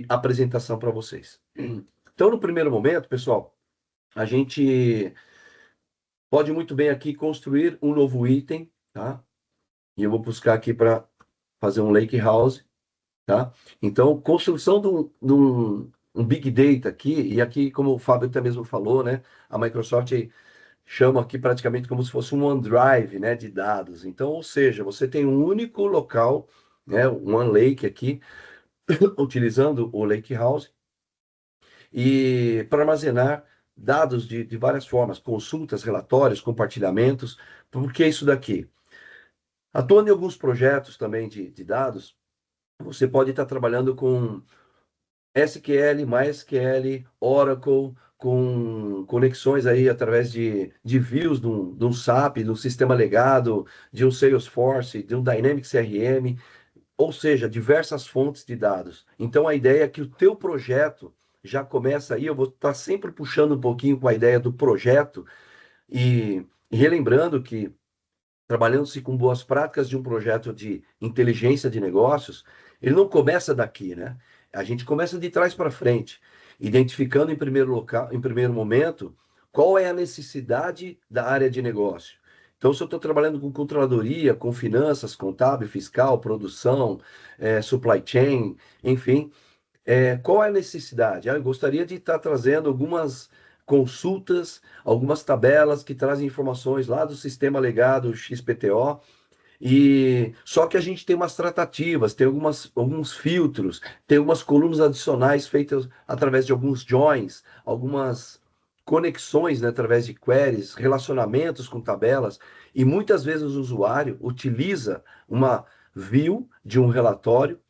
apresentação para vocês. Então, no primeiro momento, pessoal, a gente pode muito bem aqui construir um novo item, tá? E eu vou buscar aqui para fazer um lake house, tá? Então, construção de um big data aqui, e aqui, como o Fábio até mesmo falou, né? A Microsoft chama aqui praticamente como se fosse um OneDrive, né? De dados. Então, ou seja, você tem um único local, né? Um OneLake aqui, utilizando o Lake House, e para armazenar dados de várias formas, consultas, relatórios, compartilhamentos. Por que isso daqui? Atuando em alguns projetos também de dados, você pode estar trabalhando com SQL, MySQL, Oracle, com conexões aí através de views de um SAP, de um sistema legado, de um Salesforce, de um Dynamics CRM, ou seja, diversas fontes de dados. Então a ideia é que o teu projeto já começa aí, eu vou estar sempre puxando um pouquinho com a ideia do projeto e relembrando que trabalhando-se com boas práticas de um projeto de inteligência de negócios, ele não começa daqui, né? A gente começa de trás para frente, identificando em primeiro momento qual é a necessidade da área de negócio. Então, se eu estou trabalhando com controladoria, com finanças, contábil, fiscal, produção, supply chain, enfim, qual é a necessidade? Eu gostaria de estar trazendo algumas consultas, algumas tabelas que trazem informações lá do sistema legado XPTO E só que a gente tem umas tratativas, tem alguns filtros, tem algumas colunas adicionais feitas através de alguns joins, algumas conexões, né, através de queries, relacionamentos com tabelas, e muitas vezes o usuário utiliza uma view de um relatório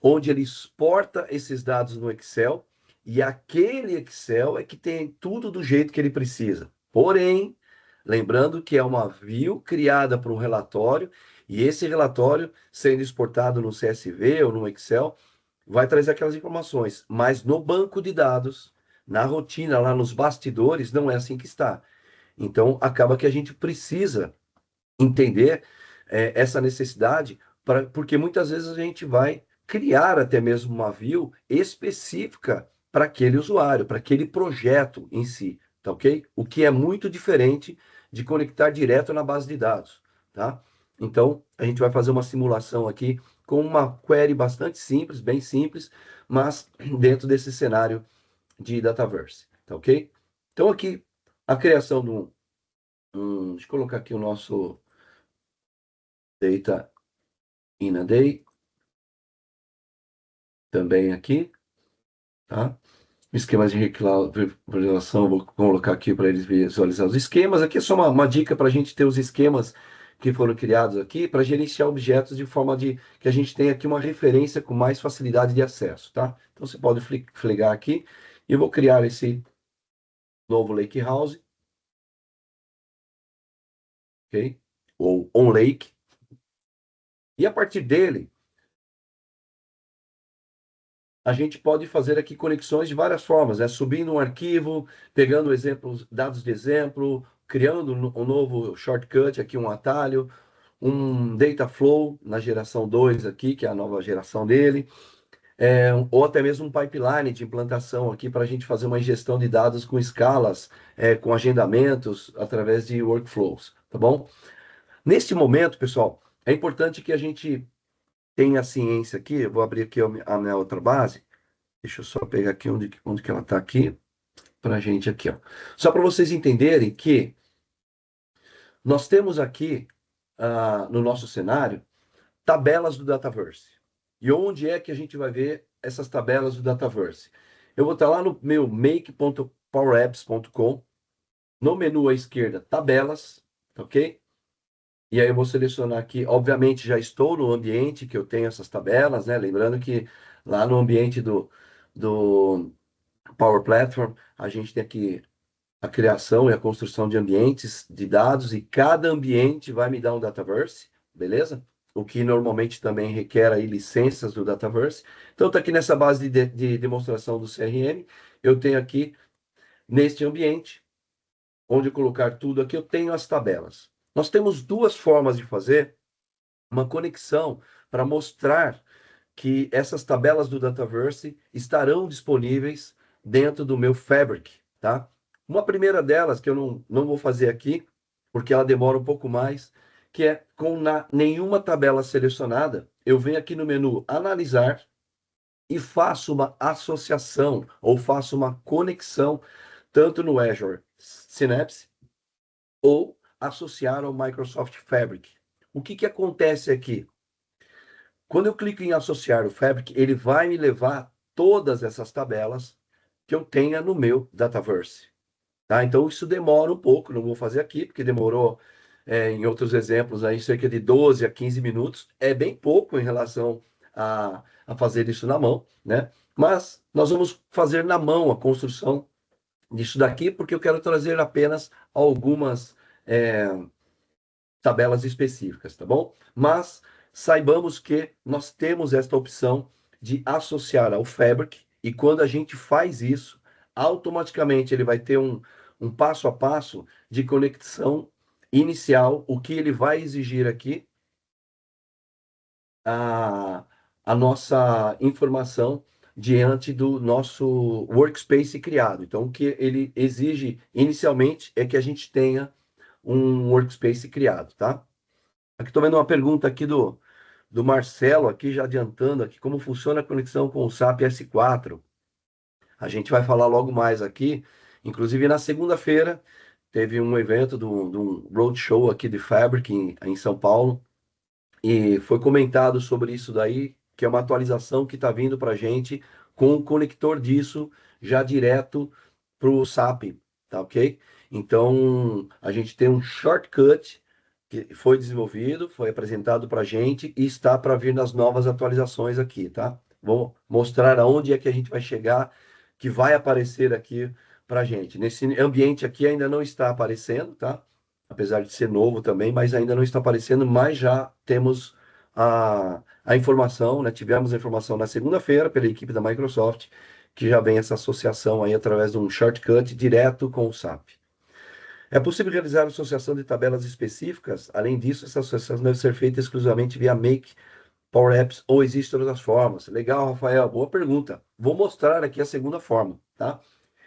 onde ele exporta esses dados no Excel e aquele Excel é que tem tudo do jeito que ele precisa. Porém, lembrando que é uma view criada para um relatório e esse relatório sendo exportado no CSV ou no Excel vai trazer aquelas informações, mas no banco de dados, na rotina, lá nos bastidores, não é assim que está. Então, acaba que a gente precisa entender essa necessidade, porque muitas vezes a gente vai criar até mesmo uma view específica para aquele usuário, para aquele projeto em si, tá ok? O que é muito diferente de conectar direto na base de dados, tá? Então, a gente vai fazer uma simulação aqui com uma query bastante simples, bem simples, mas dentro desse cenário de Dataverse, tá ok? Então, aqui, a criação de deixa eu colocar aqui o nosso Data in a Day, também aqui, tá? Esquemas de visualização, vou colocar aqui para eles visualizar os esquemas. Aqui é só uma dica para a gente ter os esquemas que foram criados aqui para gerenciar objetos de forma de que a gente tenha aqui uma referência com mais facilidade de acesso, tá? Então você pode flegar aqui e eu vou criar esse novo Lake House, ok? Ou On Lake. E a partir dele, a gente pode fazer aqui conexões de várias formas, né? Subindo um arquivo, pegando exemplos, dados de exemplo, criando um novo shortcut aqui, um atalho, um data flow na geração 2 aqui, que é a nova geração dele, ou até mesmo um pipeline de implantação aqui para a gente fazer uma ingestão de dados com escalas, com agendamentos através de workflows, tá bom? Neste momento, pessoal, é importante que a gente tenha ciência aqui, eu vou abrir aqui a minha outra base. Deixa eu só pegar aqui onde que ela está aqui para a gente aqui, ó. Só para vocês entenderem que nós temos aqui no nosso cenário tabelas do Dataverse. E onde é que a gente vai ver essas tabelas do Dataverse? Eu vou estar lá no meu make.powerapps.com, no menu à esquerda, tabelas, ok? E aí eu vou selecionar aqui, obviamente já estou no ambiente que eu tenho essas tabelas, né? Lembrando que lá no ambiente do Power Platform, a gente tem aqui a criação e a construção de ambientes de dados e cada ambiente vai me dar um Dataverse, beleza? O que normalmente também requer aí licenças do Dataverse. Então, está aqui nessa base de demonstração do CRM, eu tenho aqui neste ambiente, onde colocar tudo aqui, eu tenho as tabelas. Nós temos duas formas de fazer uma conexão para mostrar que essas tabelas do Dataverse estarão disponíveis dentro do meu Fabric, tá? Uma primeira delas, que eu não vou fazer aqui, porque ela demora um pouco mais, que é com nenhuma tabela selecionada, eu venho aqui no menu Analisar e faço uma associação ou faço uma conexão tanto no Azure Synapse ou associar ao Microsoft Fabric. O que acontece aqui? Quando eu clico em associar o Fabric, ele vai me levar todas essas tabelas que eu tenha no meu Dataverse. Tá? Então, isso demora um pouco, não vou fazer aqui, porque demorou, em outros exemplos, aí, cerca de 12 a 15 minutos. É bem pouco em relação a fazer isso na mão, né? Mas nós vamos fazer na mão a construção disso daqui, porque eu quero trazer apenas algumas tabelas específicas, tá bom? Mas saibamos que nós temos esta opção de associar ao Fabric e quando a gente faz isso, automaticamente ele vai ter um passo a passo de conexão inicial, o que ele vai exigir aqui a, a nossa informação diante do nosso workspace criado. Então, o que ele exige inicialmente é que a gente tenha um workspace criado, tá? Aqui estou vendo uma pergunta aqui do Marcelo, aqui já adiantando aqui, como funciona a conexão com o SAP S4. A gente vai falar logo mais aqui. Inclusive, na segunda-feira, teve um evento de um roadshow aqui de Fabric em São Paulo. E foi comentado sobre isso daí, que é uma atualização que está vindo para a gente com o conector disso já direto para o SAP, tá ok? Então, a gente tem um shortcut que foi desenvolvido, foi apresentado para a gente e está para vir nas novas atualizações aqui, tá? Vou mostrar aonde é que a gente vai chegar, que vai aparecer aqui para a gente. Nesse ambiente aqui ainda não está aparecendo, tá? Apesar de ser novo também, mas ainda não está aparecendo, mas já temos a informação, né? Tivemos a informação na segunda-feira pela equipe da Microsoft, que já vem essa associação aí através de um shortcut direto com o SAP. É possível realizar associação de tabelas específicas? Além disso, essa associação deve ser feita exclusivamente via Make, Power Apps ou existem outras formas? Legal, Rafael, boa pergunta. Vou mostrar aqui a segunda forma, tá?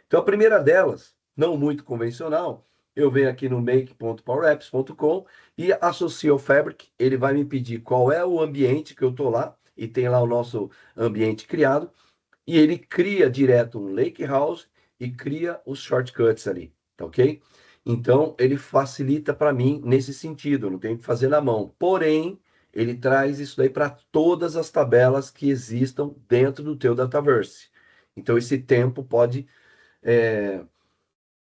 Então, a primeira delas, não muito convencional, eu venho aqui no make.powerapps.com e associo ao Fabric. Ele vai me pedir qual é o ambiente que eu estou lá, e tem lá o nosso ambiente criado, e ele cria direto um Lakehouse e cria os shortcuts ali, tá ok? Então, ele facilita para mim nesse sentido, eu não tenho que fazer na mão. Porém, ele traz isso daí para todas as tabelas que existam dentro do teu Dataverse. Então, esse tempo pode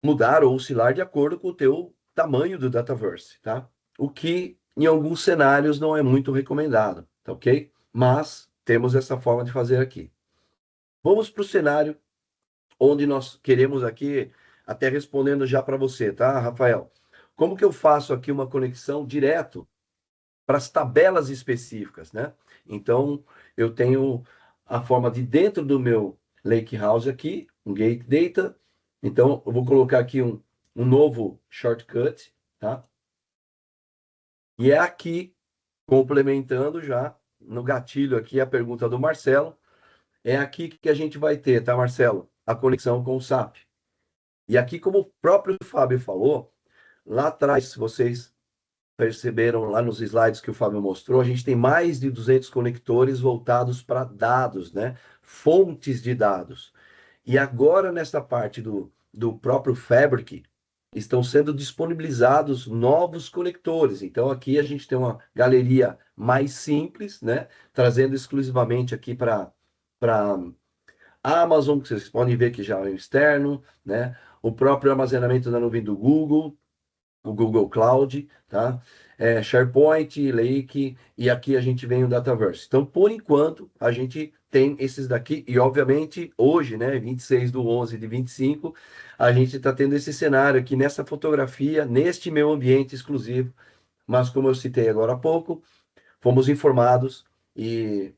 mudar ou oscilar de acordo com o teu tamanho do Dataverse, tá? O que em alguns cenários não é muito recomendado, tá ok? Mas temos essa forma de fazer aqui. Vamos para o cenário onde nós queremos aqui, até respondendo já para você, tá, Rafael? Como que eu faço aqui uma conexão direto para as tabelas específicas, né? Então, eu tenho a forma de dentro do meu Lakehouse aqui, um Gate Data. Então, eu vou colocar aqui um novo shortcut, tá? E é aqui, complementando já no gatilho aqui a pergunta do Marcelo, é aqui que a gente vai ter, tá, Marcelo? A conexão com o SAP. E aqui, como o próprio Fábio falou, lá atrás, se vocês perceberam lá nos slides que o Fábio mostrou, a gente tem mais de 200 conectores voltados para dados, né? Fontes de dados. E agora, nessa parte do próprio Fabric, estão sendo disponibilizados novos conectores. Então, aqui a gente tem uma galeria mais simples, né? Trazendo exclusivamente aqui para Amazon, que vocês podem ver que já é externo, né? O próprio armazenamento da nuvem do Google, o Google Cloud, tá? SharePoint, Lake, e aqui a gente vem o Dataverse. Então, por enquanto, a gente tem esses daqui, e obviamente, hoje, né, 26/11/25, a gente está tendo esse cenário aqui nessa fotografia, neste meu ambiente exclusivo, mas como eu citei agora há pouco, fomos informados e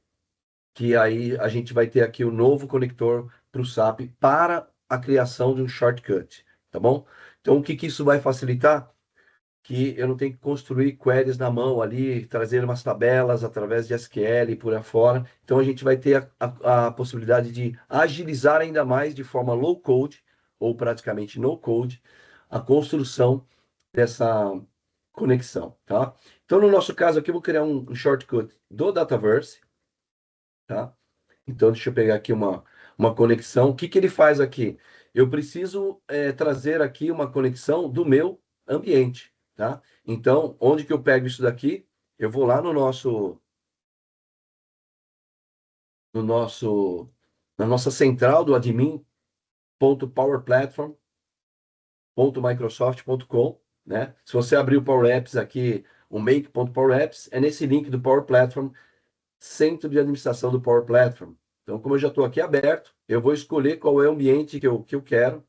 que aí a gente vai ter aqui o novo conector para o SAP para a criação de um shortcut, tá bom? Então, o que que isso vai facilitar? Que eu não tenho que construir queries na mão ali, trazer umas tabelas através de SQL e por aí fora. Então, a gente vai ter a possibilidade de agilizar ainda mais de forma low code, ou praticamente no code, a construção dessa conexão, tá? Então, no nosso caso aqui, eu vou criar um shortcut do Dataverse, tá? Então, deixa eu pegar aqui uma conexão. O que que ele faz aqui? Eu preciso trazer aqui uma conexão do meu ambiente, tá? Então, onde que eu pego isso daqui? Eu vou lá na nossa central do admin.powerplatform.microsoft.com, né? Se você abrir o Power Apps aqui, o make.powerapps, é nesse link do Power Platform, centro de administração do Power Platform. Então, como eu já estou aqui aberto, eu vou escolher qual é o ambiente que eu quero,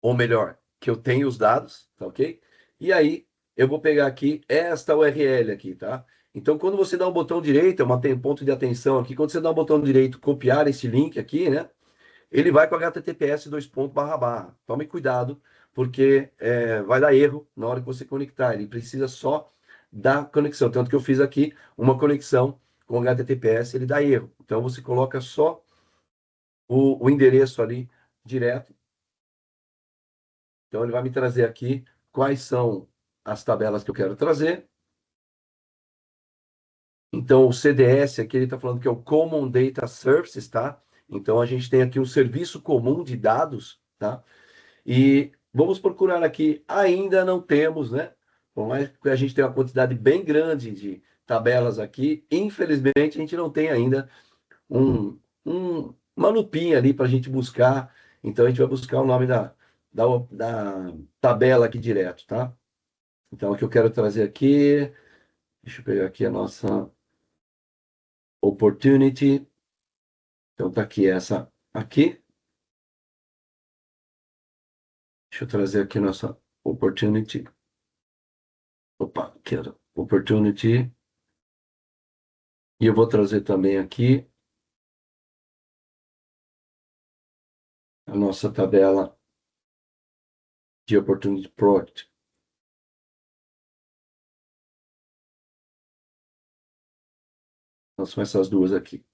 ou melhor, que eu tenho os dados, tá ok? E aí, eu vou pegar aqui esta URL aqui, tá? Então, quando você dá um botão direito, tem um ponto de atenção aqui, quando você dá um botão direito, copiar esse link aqui, né? Ele vai com HTTPS dois pontos barra barra. Tome cuidado, porque vai dar erro na hora que você conectar. Ele precisa só da conexão. Tanto que eu fiz aqui uma conexão com HTTPS, ele dá erro. Então você coloca só o endereço ali direto. Então ele vai me trazer aqui quais são as tabelas que eu quero trazer. Então o CDS aqui ele está falando que é o Common Data Services, tá? Então a gente tem aqui um serviço comum de dados, tá? E vamos procurar aqui, ainda não temos, né? Por mais que a gente tenha uma quantidade bem grande de tabelas aqui, infelizmente a gente não tem ainda uma lupinha ali para a gente buscar. Então a gente vai buscar o nome da tabela aqui direto, tá? Então o que eu quero trazer aqui, deixa eu pegar aqui a nossa opportunity. Então tá aqui essa aqui. Deixa eu trazer aqui a nossa opportunity. Opa, quero opportunity. E eu vou trazer também aqui a nossa tabela de opportunity product. Então são essas duas aqui.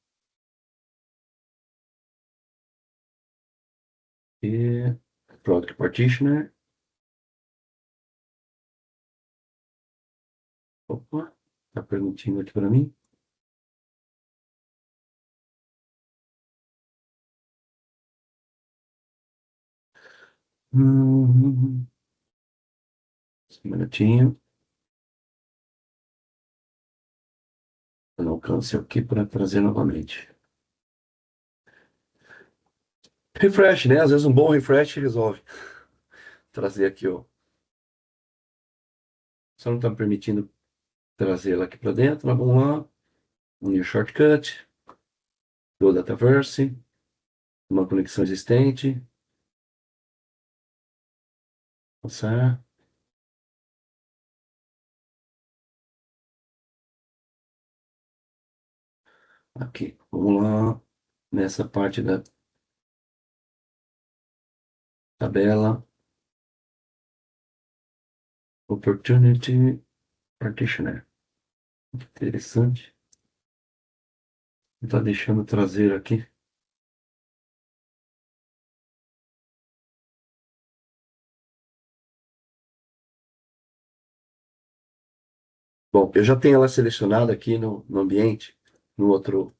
E product partitioner. Opa, tá permitindo aqui para mim. Um minutinho. Eu não alcance aqui para trazer novamente. Refresh, né? Às vezes um bom refresh resolve. Trazer aqui, ó. Só não está me permitindo trazer ela aqui para dentro, mas vamos lá. New shortcut. Do Dataverse. Uma conexão existente. Passar. Aqui, vamos lá. Nessa parte da tabela. Opportunity Partitioner. Interessante. Está deixando trazer aqui. Bom, eu já tenho ela selecionada aqui no ambiente, no outro.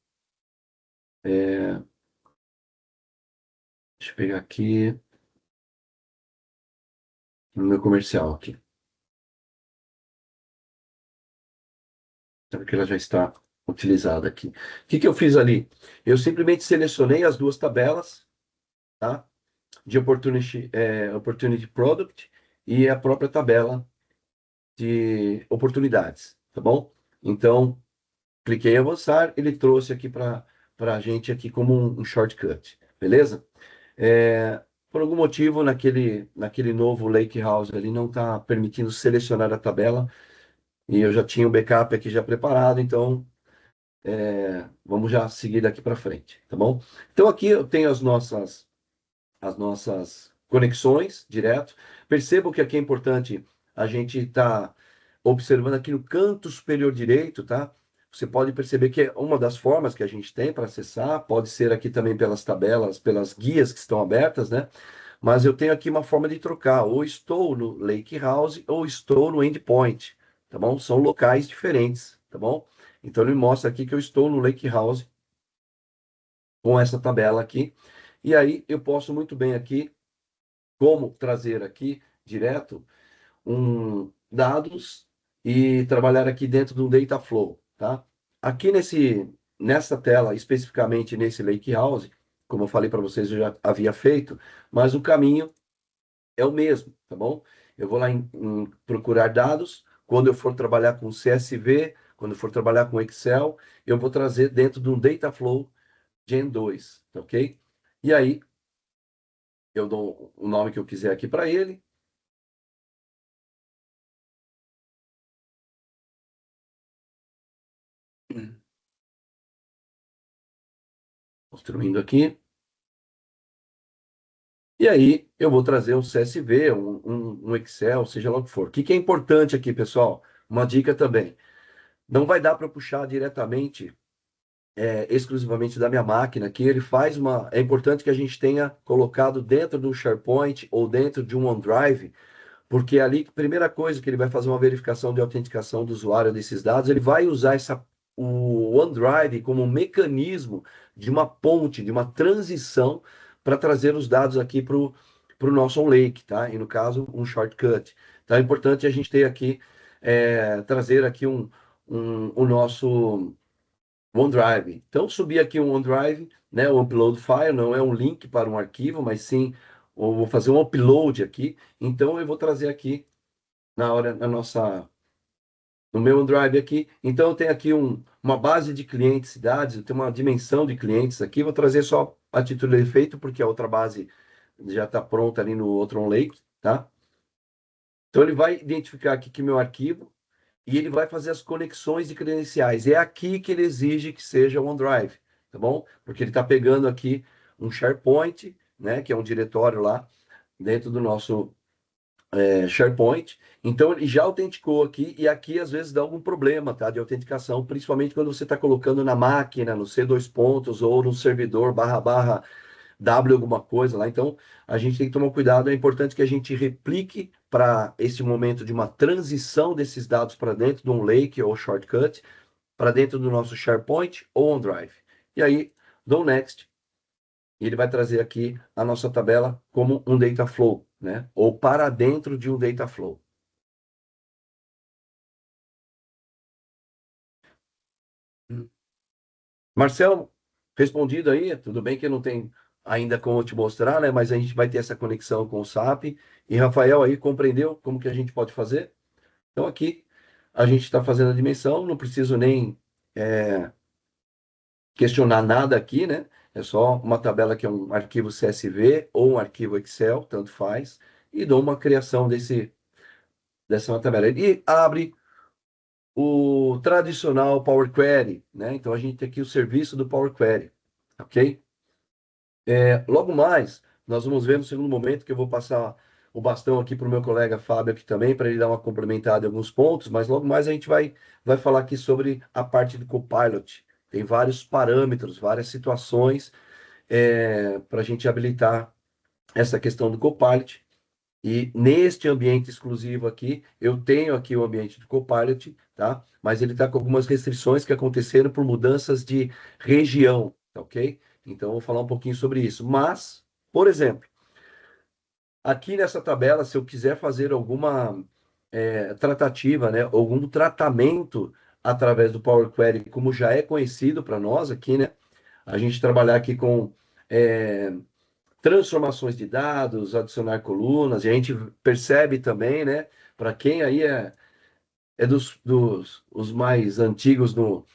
Deixa eu pegar aqui no meu comercial aqui. Sabe que ela já está utilizada aqui. O que eu fiz ali? Eu simplesmente selecionei as duas tabelas, tá? De Opportunity Product e a própria tabela de oportunidades, tá bom? Então, cliquei em avançar, ele trouxe aqui para a gente aqui como um shortcut, beleza? Por algum motivo, naquele novo Lake House ali não está permitindo selecionar a tabela e eu já tinha o backup aqui já preparado, então vamos já seguir daqui para frente, tá bom? Então aqui eu tenho as nossas conexões direto. Percebam que aqui é importante a gente estar observando aqui no canto superior direito, tá? Você pode perceber que é uma das formas que a gente tem para acessar, pode ser aqui também pelas tabelas, pelas guias que estão abertas, né? Mas eu tenho aqui uma forma de trocar, ou estou no Lake House ou estou no Endpoint, tá bom? São locais diferentes, tá bom? Então ele mostra aqui que eu estou no Lake House com essa tabela aqui. E aí eu posso muito bem aqui, como trazer aqui direto dados e trabalhar aqui dentro do Data Flow, tá? Aqui nessa tela, especificamente nesse Lakehouse, como eu falei para vocês, eu já havia feito, mas o caminho é o mesmo, tá bom? Eu vou lá em procurar dados, quando eu for trabalhar com CSV, quando eu for trabalhar com Excel, eu vou trazer dentro de um Data Flow Gen 2, tá ok? E aí, eu dou o nome que eu quiser aqui para ele. Construindo aqui. E aí, eu vou trazer um CSV, um Excel, seja lá o que for. O que é importante aqui, pessoal? Uma dica também. Não vai dar para puxar diretamente, exclusivamente da minha máquina, que ele faz uma. É importante que a gente tenha colocado dentro de um SharePoint ou dentro de um OneDrive, porque ali, primeira coisa que ele vai fazer uma verificação de autenticação do usuário desses dados, ele vai usar o OneDrive como um mecanismo de uma ponte, de uma transição para trazer os dados aqui para para o nosso OnLake, tá? E no caso, um shortcut. Então é importante a gente ter aqui, trazer aqui o nosso OneDrive. Então, subir aqui um OneDrive, né? O upload file não é um link para um arquivo, mas sim, eu vou fazer um upload aqui. Então, eu vou trazer aqui no meu OneDrive aqui. Então, eu tenho aqui uma base de clientes, cidades, eu tenho uma dimensão de clientes aqui. Vou trazer só a título de efeito, porque a outra base já está pronta ali no outro OnLake, tá? Então, ele vai identificar aqui que meu arquivo e ele vai fazer as conexões de credenciais. É aqui que ele exige que seja o OneDrive, tá bom? Porque ele está pegando aqui um SharePoint, né, que é um diretório lá dentro do nosso SharePoint. Então, ele já autenticou aqui e aqui às vezes dá algum problema, tá, de autenticação, principalmente quando você está colocando na máquina, no C2 pontos ou no servidor // W alguma coisa lá. Então, a gente tem que tomar cuidado. É importante que a gente replique para esse momento de uma transição desses dados para dentro de um lake ou shortcut, para dentro do nosso SharePoint ou OneDrive. E aí, dou Next, e ele vai trazer aqui a nossa tabela como um data flow, né? Ou para dentro de um data flow. Marcelo, respondido aí, tudo bem que não tem ainda como te mostrar, né? Mas a gente vai ter essa conexão com o SAP. E Rafael aí compreendeu como que a gente pode fazer? Então aqui a gente está fazendo a dimensão, não preciso nem questionar nada aqui, né? É só uma tabela que é um arquivo CSV ou um arquivo Excel, tanto faz, e dou uma criação dessa tabela. E abre o tradicional Power Query, né? Então a gente tem aqui o serviço do Power Query, ok? Logo mais, nós vamos ver no segundo momento que eu vou passar o bastão aqui para o meu colega Fábio aqui também, para ele dar uma complementada em alguns pontos, mas logo mais a gente vai falar aqui sobre a parte do Copilot. Tem vários parâmetros, várias situações para a gente habilitar essa questão do Copilot. E neste ambiente exclusivo aqui, eu tenho aqui o ambiente do Copilot, tá? Mas ele está com algumas restrições que aconteceram por mudanças de região, tá ok? Então, eu vou falar um pouquinho sobre isso. Mas, por exemplo, aqui nessa tabela, se eu quiser fazer alguma tratativa, né? Algum tratamento através do Power Query, como já é conhecido para nós aqui, né? A gente trabalhar aqui com transformações de dados, adicionar colunas, e a gente percebe também, né, para quem aí é dos os mais antigos no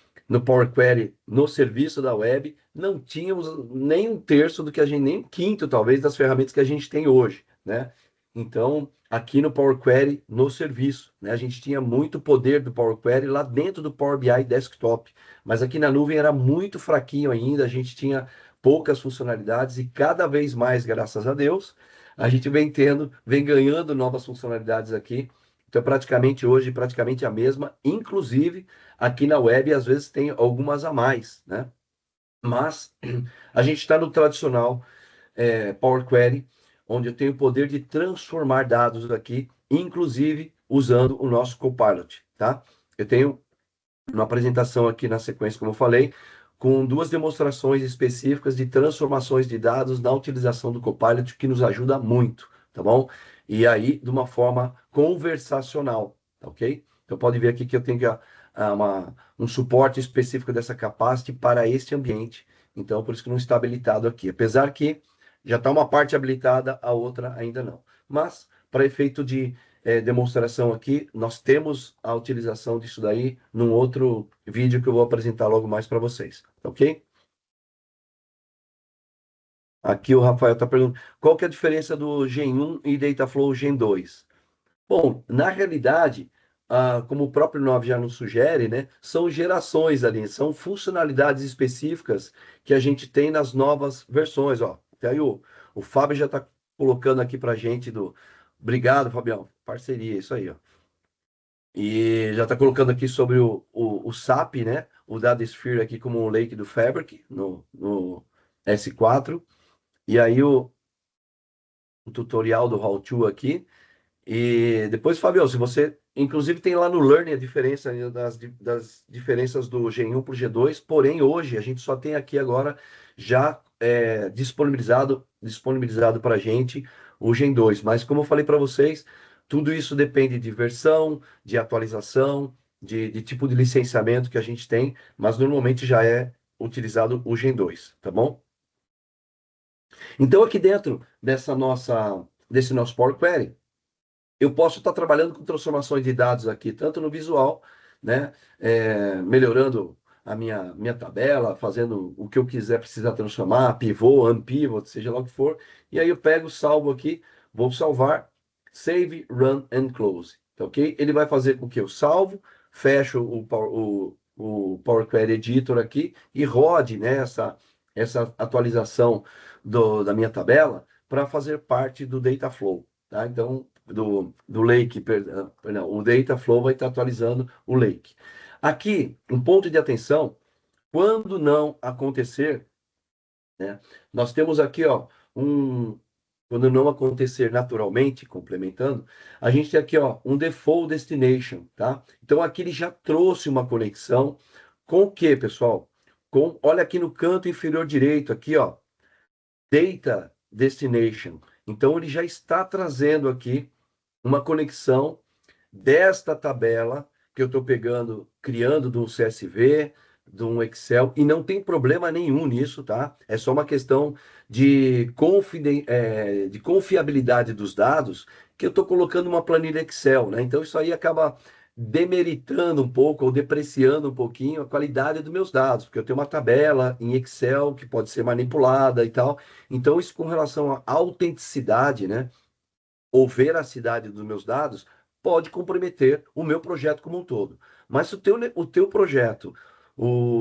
Power Query, no serviço da web, não tínhamos nem um terço do que a gente, nem um quinto, talvez, das ferramentas que a gente tem hoje, né? Então, aqui no Power Query, no serviço, né, a gente tinha muito poder do Power Query lá dentro do Power BI Desktop, mas aqui na nuvem era muito fraquinho ainda, a gente tinha poucas funcionalidades e cada vez mais, graças a Deus, a gente vem ganhando novas funcionalidades aqui. Então, praticamente hoje, praticamente a mesma, inclusive aqui na web, às vezes tem algumas a mais, né? Mas a gente está no tradicional Power Query, onde eu tenho o poder de transformar dados aqui, inclusive usando o nosso Copilot, tá? Eu tenho uma apresentação aqui na sequência, como eu falei, com duas demonstrações específicas de transformações de dados na utilização do Copilot, que nos ajuda muito, tá bom? E aí, de uma forma conversacional, tá ok? Então, pode ver aqui que eu tenho um suporte específico dessa capacity para este ambiente. Então, por isso que não está habilitado aqui. Apesar que já está uma parte habilitada, a outra ainda não. Mas, para efeito de demonstração aqui, nós temos a utilização disso daí num outro vídeo que eu vou apresentar logo mais para vocês, ok? Aqui o Rafael está perguntando, qual que é a diferença do Gen 1 e Dataflow Gen 2? Bom, na realidade, como o próprio nome já nos sugere, né, são gerações ali, são funcionalidades específicas que a gente tem nas novas versões, ó. Até aí o Fábio já está colocando aqui para a gente Obrigado, Fabião. Parceria, isso aí, ó. E já está colocando aqui sobre o SAP, né? O DataSphere aqui como um lake do Fabric no S4. E aí o tutorial do How-To aqui. E depois, Fabião, se você... Inclusive tem lá no Learning a diferença das diferenças do Gen 1 para o G2. Porém, hoje a gente só tem aqui agora já disponibilizado para a gente o Gen 2. Mas como eu falei para vocês, tudo isso depende de versão, de atualização, de tipo de licenciamento que a gente tem, mas normalmente já é utilizado o Gen 2, tá bom? Então aqui dentro desse nosso Power Query, eu posso estar trabalhando com transformações de dados aqui, tanto no visual, né, melhorando a minha tabela, fazendo o que eu quiser precisar transformar, pivô, unpivot, seja lá o que for, e aí eu pego, salvo aqui, vou salvar, save, run and close, tá ok? Ele vai fazer com que eu salvo, fecho o Power Query Editor aqui e rode, né, essa atualização da minha tabela para fazer parte do Dataflow, tá? Então, do Lake, perdão, o Dataflow vai estar atualizando o Lake. Aqui, um ponto de atenção, quando não acontecer, né, nós temos aqui, ó, quando não acontecer naturalmente, complementando, a gente tem aqui, ó, um default destination, tá? Então aqui ele já trouxe uma conexão com o que, pessoal? Olha aqui no canto inferior direito, aqui, ó, data destination. Então ele já está trazendo aqui uma conexão desta tabela que eu estou pegando, criando de um CSV, de um Excel, e não tem problema nenhum nisso, tá? É só uma questão de confiabilidade dos dados que eu estou colocando uma planilha Excel, né? Então isso aí acaba demeritando um pouco ou depreciando um pouquinho a qualidade dos meus dados, porque eu tenho uma tabela em Excel que pode ser manipulada e tal. Então isso com relação à autenticidade, né? Ou veracidade dos meus dados pode comprometer o meu projeto como um todo. Mas se o teu projeto,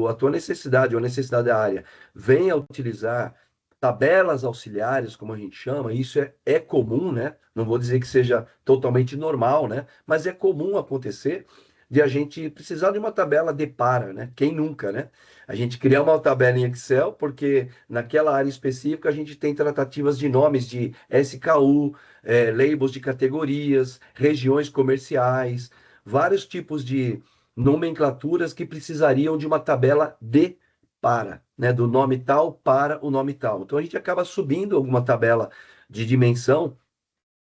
a tua necessidade ou a necessidade da área venha a utilizar tabelas auxiliares, como a gente chama, isso é comum, né? Não vou dizer que seja totalmente normal, né? Mas é comum acontecer de a gente precisar de uma tabela de para, né? Quem nunca, né? A gente criar uma tabela em Excel, porque naquela área específica a gente tem tratativas de nomes de SKU, labels de categorias, regiões comerciais, vários tipos de nomenclaturas que precisariam de uma tabela de para, né? Do nome tal para o nome tal. Então a gente acaba subindo alguma tabela de dimensão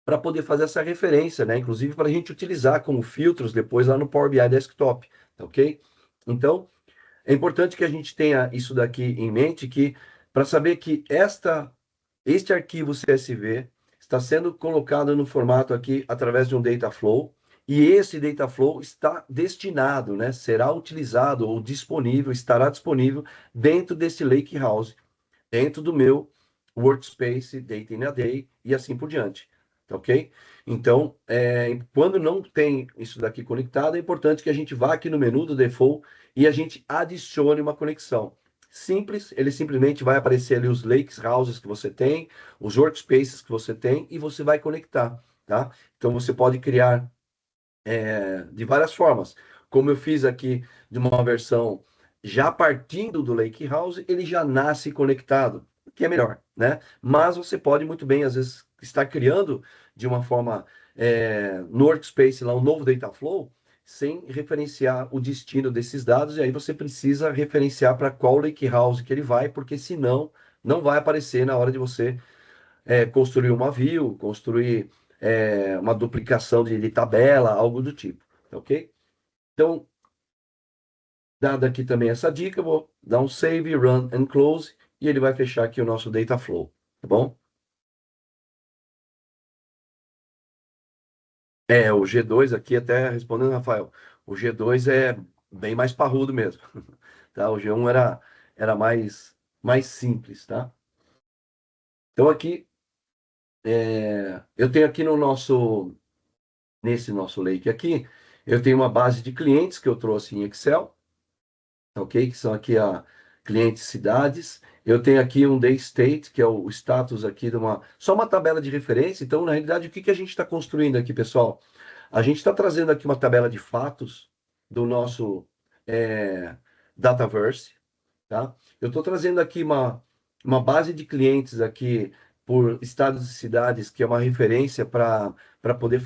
para poder fazer essa referência, né? Inclusive para a gente utilizar como filtros depois lá no Power BI Desktop, tá ok? Então, é importante que a gente tenha isso daqui em mente, que para saber que este arquivo CSV está sendo colocado no formato aqui através de um data flow, e esse data flow está destinado, né? Será utilizado ou disponível, estará disponível dentro desse lake house, dentro do meu workspace, data in a day e assim por diante. Tá ok? Então, quando não tem isso daqui conectado, é importante que a gente vá aqui no menu do default e a gente adicione uma conexão. Simples, ele simplesmente vai aparecer ali os lakes houses que você tem, os workspaces que você tem e você vai conectar, tá? Então você pode criar de várias formas. Como eu fiz aqui de uma versão já partindo do Lake House, ele já nasce conectado, o que é melhor, né? Mas você pode muito bem, às vezes, estar criando de uma forma no Workspace lá um novo data flow, sem referenciar o destino desses dados, e aí você precisa referenciar para qual Lake House que ele vai, porque senão não vai aparecer na hora de você construir uma view, construir uma duplicação de tabela, algo do tipo, tá ok? Então, dada aqui também essa dica, eu vou dar um save, run and close, e ele vai fechar aqui o nosso data flow, tá bom? O G2 aqui, até respondendo, Rafael, o G2 é bem mais parrudo mesmo, tá? O G1 era mais simples, tá? Então aqui, eu tenho aqui nesse nosso lake aqui, eu tenho uma base de clientes que eu trouxe em Excel, ok? Que são aqui a clientes cidades. Eu tenho aqui um day state, que é o status aqui só uma tabela de referência. Então, na realidade, o que a gente está construindo aqui, pessoal? A gente está trazendo aqui uma tabela de fatos do nosso Dataverse, tá? Eu estou trazendo aqui uma base de clientes aqui por estados e cidades, que é uma referência para poder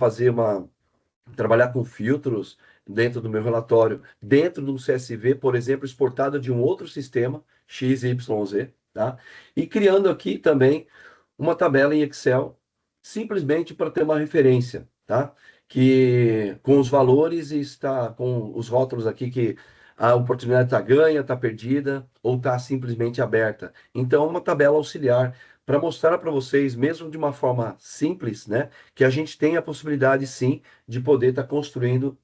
trabalhar com filtros dentro do meu relatório, dentro de um CSV, por exemplo, exportado de um outro sistema, XYZ, tá? E criando aqui também uma tabela em Excel simplesmente para ter uma referência, tá? Que com os valores está com os rótulos aqui que a oportunidade está ganha, está perdida ou está simplesmente aberta. Então, é uma tabela auxiliar para mostrar para vocês, mesmo de uma forma simples, né, que a gente tem a possibilidade sim de poder estar construindo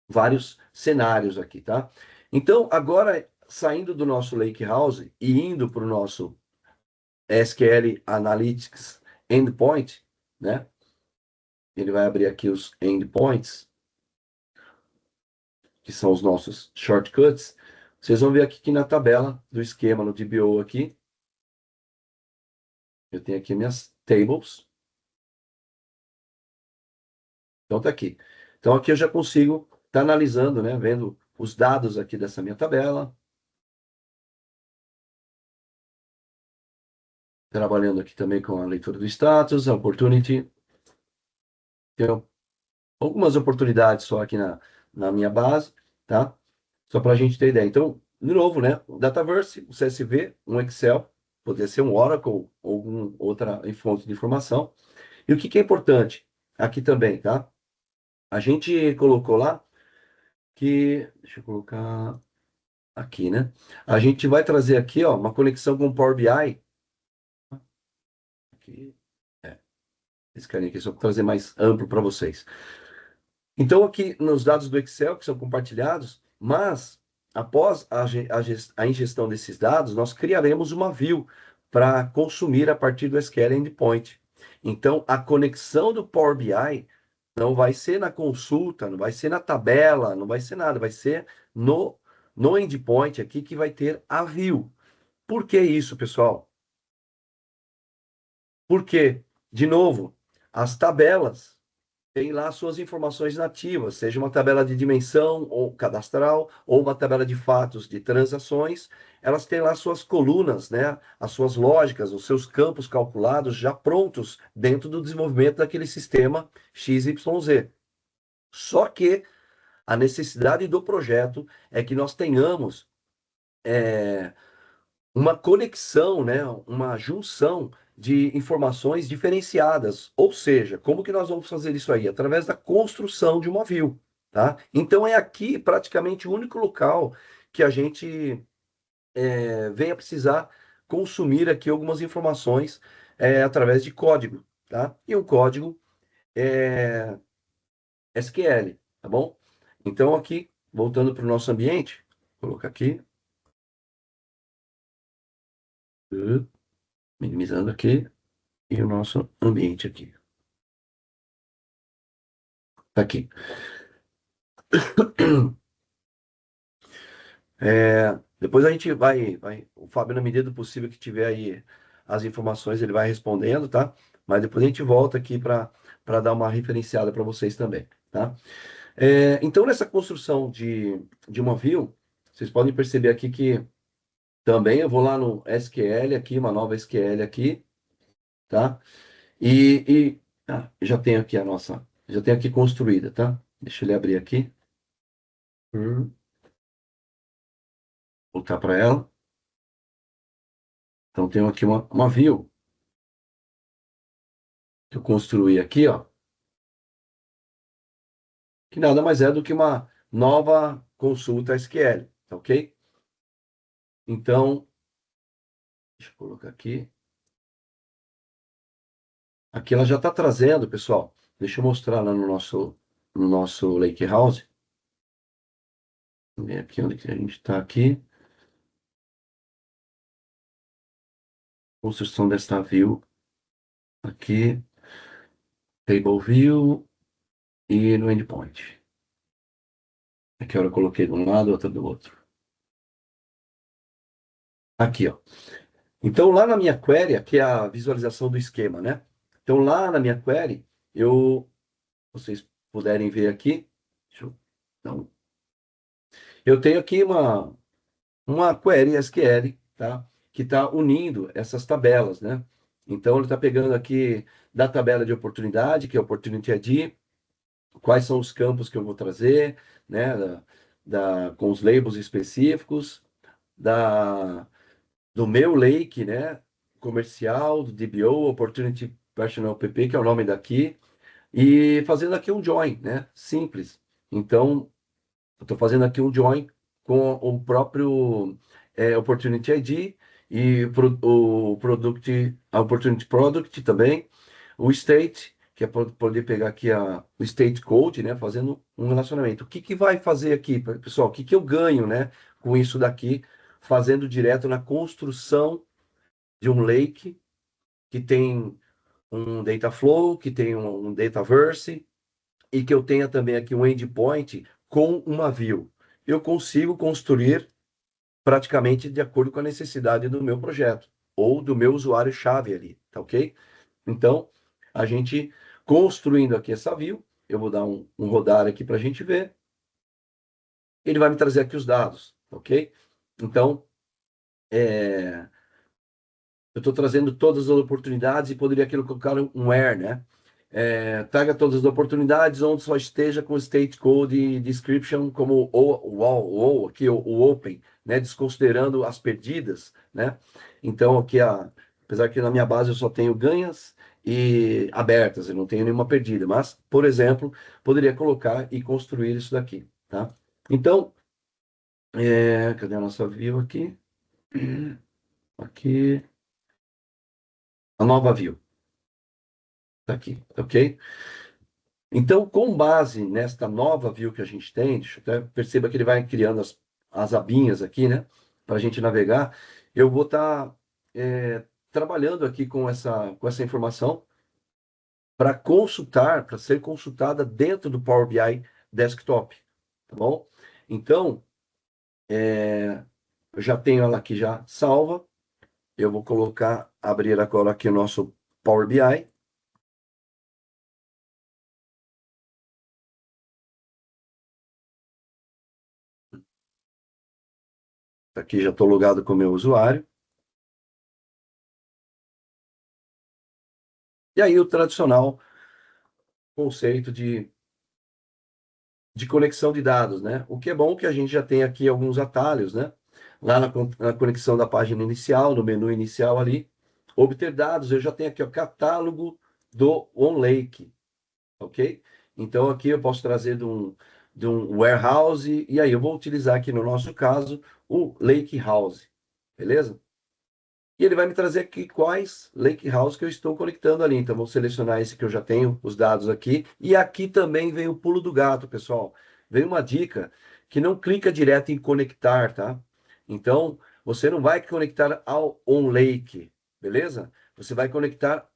vários cenários aqui, tá? Então, agora saindo do nosso Lakehouse e indo para o nosso SQL Analytics Endpoint, né? Ele vai abrir aqui os endpoints, que são os nossos shortcuts. Vocês vão ver aqui que na tabela do esquema no DBO aqui, eu tenho aqui minhas tables. Então tá aqui. Então aqui eu já consigo estar analisando, né, vendo os dados aqui dessa minha tabela. Trabalhando aqui também com a leitura do status, a opportunity. Tenho algumas oportunidades só aqui na minha base, tá? Só para a gente ter ideia. Então, de novo, né? O Dataverse, o CSV, um Excel, poderia ser um Oracle ou alguma outra fonte de informação. E o que é importante aqui também, tá? A gente colocou lá que, deixa eu colocar aqui, né? A gente vai trazer aqui, ó, uma conexão com o Power BI. Aqui, esse carinha aqui, só para trazer mais amplo para vocês. Então, aqui nos dados do Excel que são compartilhados, mas após a ingestão desses dados, nós criaremos uma view para consumir a partir do SQL Endpoint. Então, a conexão do Power BI não vai ser na consulta, não vai ser na tabela, não vai ser nada, vai ser no endpoint aqui que vai ter a view. Por que isso, pessoal? Porque, de novo, as tabelas tem lá suas informações nativas, seja uma tabela de dimensão ou cadastral, ou uma tabela de fatos de transações, elas têm lá suas colunas, né? As suas lógicas, os seus campos calculados já prontos dentro do desenvolvimento daquele sistema XYZ. Só que a necessidade do projeto é que nós tenhamos uma conexão, né, uma junção de informações diferenciadas. Ou seja, como que nós vamos fazer isso aí? Através da construção de uma view, tá? Então é aqui praticamente o único local que a gente venha precisar consumir aqui algumas informações através de código, tá? E um código SQL, tá bom? Então aqui, voltando para o nosso ambiente, vou colocar aqui, minimizando aqui, e o nosso ambiente aqui. Tá aqui. Depois a gente o Fábio, na medida do possível que tiver aí as informações, ele vai respondendo, tá? Mas depois a gente volta aqui para dar uma referenciada para vocês também, tá? Então, nessa construção de uma view, vocês podem perceber aqui que também eu vou lá no SQL aqui, uma nova SQL aqui, tá? Já tenho aqui já tenho aqui construída, tá? Deixa ele abrir aqui. Voltar para ela. Então, tenho aqui uma view que eu construí aqui, ó, que nada mais é do que uma nova consulta SQL, tá ok? Então, deixa eu colocar aqui. Aqui ela já está trazendo, pessoal. Deixa eu mostrar lá no nosso Lakehouse. Vamos ver aqui onde que a gente está aqui. Construção desta view aqui. Table view e no endpoint. Aqui eu coloquei de um lado, outra do outro. Aqui, ó. Então, lá na minha query, aqui é a visualização do esquema, né? Então, lá na minha query, vocês puderem ver aqui, não, eu tenho aqui uma query SQL, tá? Que está unindo essas tabelas, né? Então, ele está pegando aqui da tabela de oportunidade, que é Opportunity ID, quais são os campos que eu vou trazer, né? Com os labels específicos, do meu lake, né? Comercial, do DBO, Opportunity Personal PP, que é o nome daqui, e fazendo aqui um join, né? Simples. Então, eu estou fazendo aqui um join com o próprio Opportunity ID e o product, a Opportunity Product também, o State, que é para poder pegar aqui o State Code, né? Fazendo um relacionamento. O que que vai fazer aqui, pessoal? O que que eu ganho, né? Com isso daqui, fazendo direto na construção de um lake que tem um data flow, que tem um dataverse e que eu tenha também aqui um endpoint com uma view. Eu consigo construir praticamente de acordo com a necessidade do meu projeto ou do meu usuário-chave ali, tá ok? Então, a gente construindo aqui essa view, eu vou dar um rodar aqui para a gente ver, ele vai me trazer aqui os dados, ok? Então, eu estou trazendo todas as oportunidades e poderia aqui colocar um where, né? Traga todas as oportunidades onde só esteja com state code e description como o aqui o open, né? Desconsiderando as perdidas, né? Então aqui apesar que na minha base eu só tenho ganhas e abertas, eu não tenho nenhuma perdida, mas por exemplo poderia colocar e construir isso daqui, tá? Então cadê a nossa view aqui? Aqui a nova view, tá aqui, ok? Então, com base nesta nova view que a gente tem, deixa eu até perceba que ele vai criando as abinhas aqui, né? Para a gente navegar. Eu vou estar trabalhando aqui com essa informação para consultar, para ser consultada dentro do Power BI Desktop, tá bom? Então, eu já tenho ela aqui já salva. Eu vou colocar, abrir agora aqui o nosso Power BI. Aqui já estou logado com o meu usuário. E aí o tradicional conceito de conexão de dados, né? O que é bom que a gente já tem aqui alguns atalhos, né? Lá na conexão da página inicial, no menu inicial ali, obter dados, eu já tenho aqui o catálogo do OnLake, ok? Então aqui eu posso trazer de um warehouse, e aí eu vou utilizar aqui no nosso caso o Lake House, beleza? E ele vai me trazer aqui quais lake house que eu estou conectando ali. Então, vou selecionar esse que eu já tenho os dados aqui. E aqui também vem o pulo do gato, pessoal. Vem uma dica que não clica direto em conectar, tá? Então, você não vai conectar ao OnLake, beleza? Você vai conectar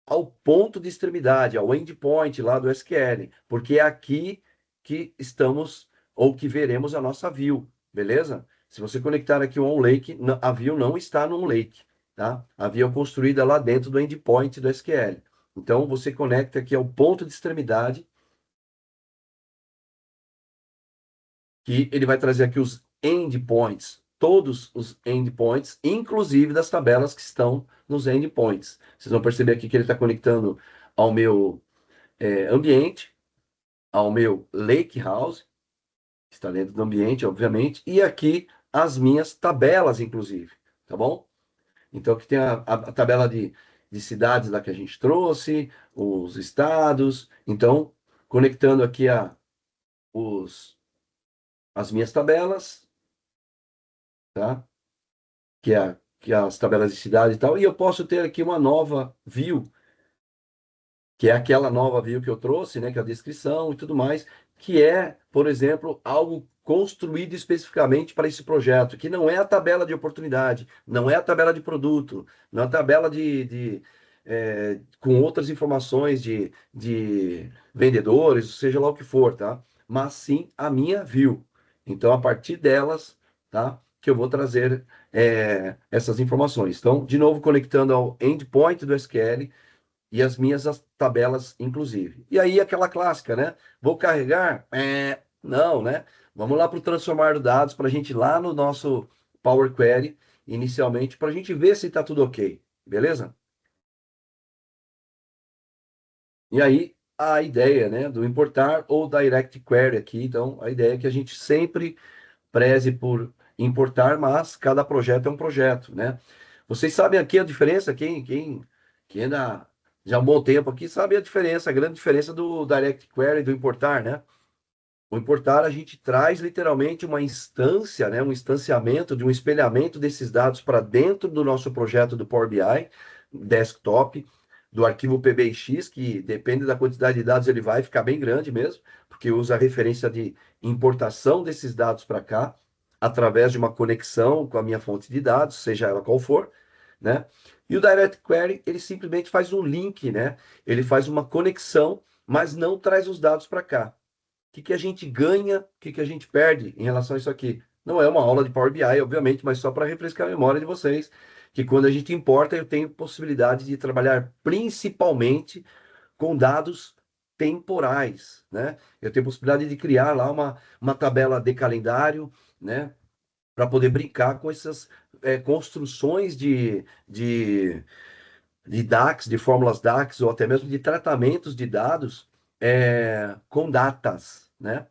ao ponto de extremidade, ao endpoint lá do SQL, porque é aqui que estamos ou que veremos a nossa view, beleza? Se você conectar aqui o OnLake, a view não está no OnLake, tá? A view é construída lá dentro do endpoint do SQL. Então, você conecta aqui ao ponto de extremidade, que ele vai trazer aqui os endpoints, todos os endpoints, inclusive das tabelas que estão nos endpoints. Vocês vão perceber aqui que ele está conectando ao meu ambiente, ao meu lake house, que está dentro do ambiente, obviamente, e aqui as minhas tabelas, inclusive, tá bom? Então, aqui tem a tabela de cidades lá que a gente trouxe, os estados. Então, conectando aqui as minhas tabelas, tá? Que é as tabelas de cidade e tal. E eu posso ter aqui uma nova view, que é aquela nova view que eu trouxe, né, que é a descrição e tudo mais, que é, por exemplo, algo construído especificamente para esse projeto, que não é a tabela de oportunidade, não é a tabela de produto, não é a tabela com outras informações de vendedores, seja lá o que for, tá? Mas sim a minha view. Então, a partir delas, tá? Que eu vou trazer essas informações. Então, de novo, conectando ao endpoint do SQL, e as minhas tabelas, inclusive. E aí, aquela clássica, né? Vou carregar? Não, né? Vamos lá para o transformar dados, para a gente ir lá no nosso Power Query, inicialmente, para a gente ver se está tudo ok, beleza? E aí, a ideia, né, do importar ou direct query aqui, então, a ideia é que a gente sempre preze por importar, mas cada projeto é um projeto, né? Vocês sabem aqui a diferença, quem é já há um bom tempo aqui, sabe a diferença, a grande diferença do Direct Query e do importar, né? O importar, a gente traz literalmente uma instância, né, um instanciamento de um espelhamento desses dados para dentro do nosso projeto do Power BI, desktop, do arquivo PBX, que depende da quantidade de dados, ele vai ficar bem grande mesmo, porque usa a referência de importação desses dados para cá, através de uma conexão com a minha fonte de dados, seja ela qual for, né? E o Direct Query, ele simplesmente faz um link, né? Ele faz uma conexão, mas não traz os dados para cá. Que a gente ganha, que a gente perde em relação a isso aqui. Não é uma aula de Power BI, obviamente, mas só para refrescar a memória de vocês, que quando a gente importa, eu tenho possibilidade de trabalhar principalmente com dados temporais, né? Eu tenho possibilidade de criar lá uma tabela de calendário, né? Para poder brincar com essas construções de DAX, de fórmulas DAX, ou até mesmo de tratamentos de dados com datas, né?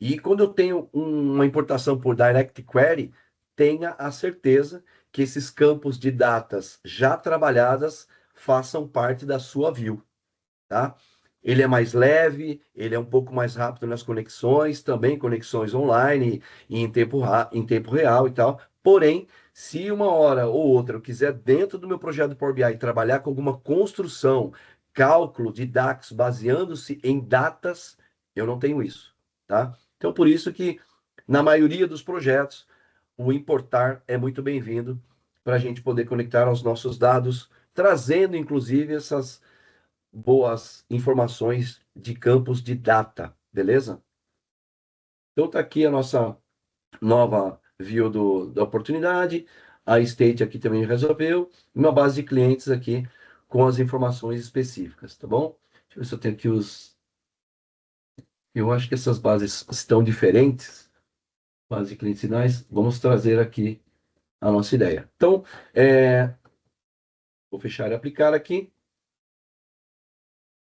E quando eu tenho uma importação por Direct Query, tenha a certeza que esses campos de datas já trabalhadas façam parte da sua view, tá? Ele é mais leve, ele é um pouco mais rápido nas conexões, também conexões online e em tempo real e tal. Porém, se uma hora ou outra eu quiser, dentro do meu projeto Power BI, trabalhar com alguma construção, cálculo de DAX baseando-se em datas, eu não tenho isso, tá? Então, por isso que, na maioria dos projetos, o importar é muito bem-vindo para a gente poder conectar aos nossos dados, trazendo, inclusive, essas boas informações de campos de data, beleza? Então tá aqui a nossa nova view da oportunidade, a State aqui também resolveu, e uma base de clientes aqui com as informações específicas, tá bom? Deixa eu ver se eu tenho aqui os... Eu acho que essas bases estão diferentes, bases de clientes finais, vamos trazer aqui a nossa ideia. Então, vou fechar e aplicar aqui.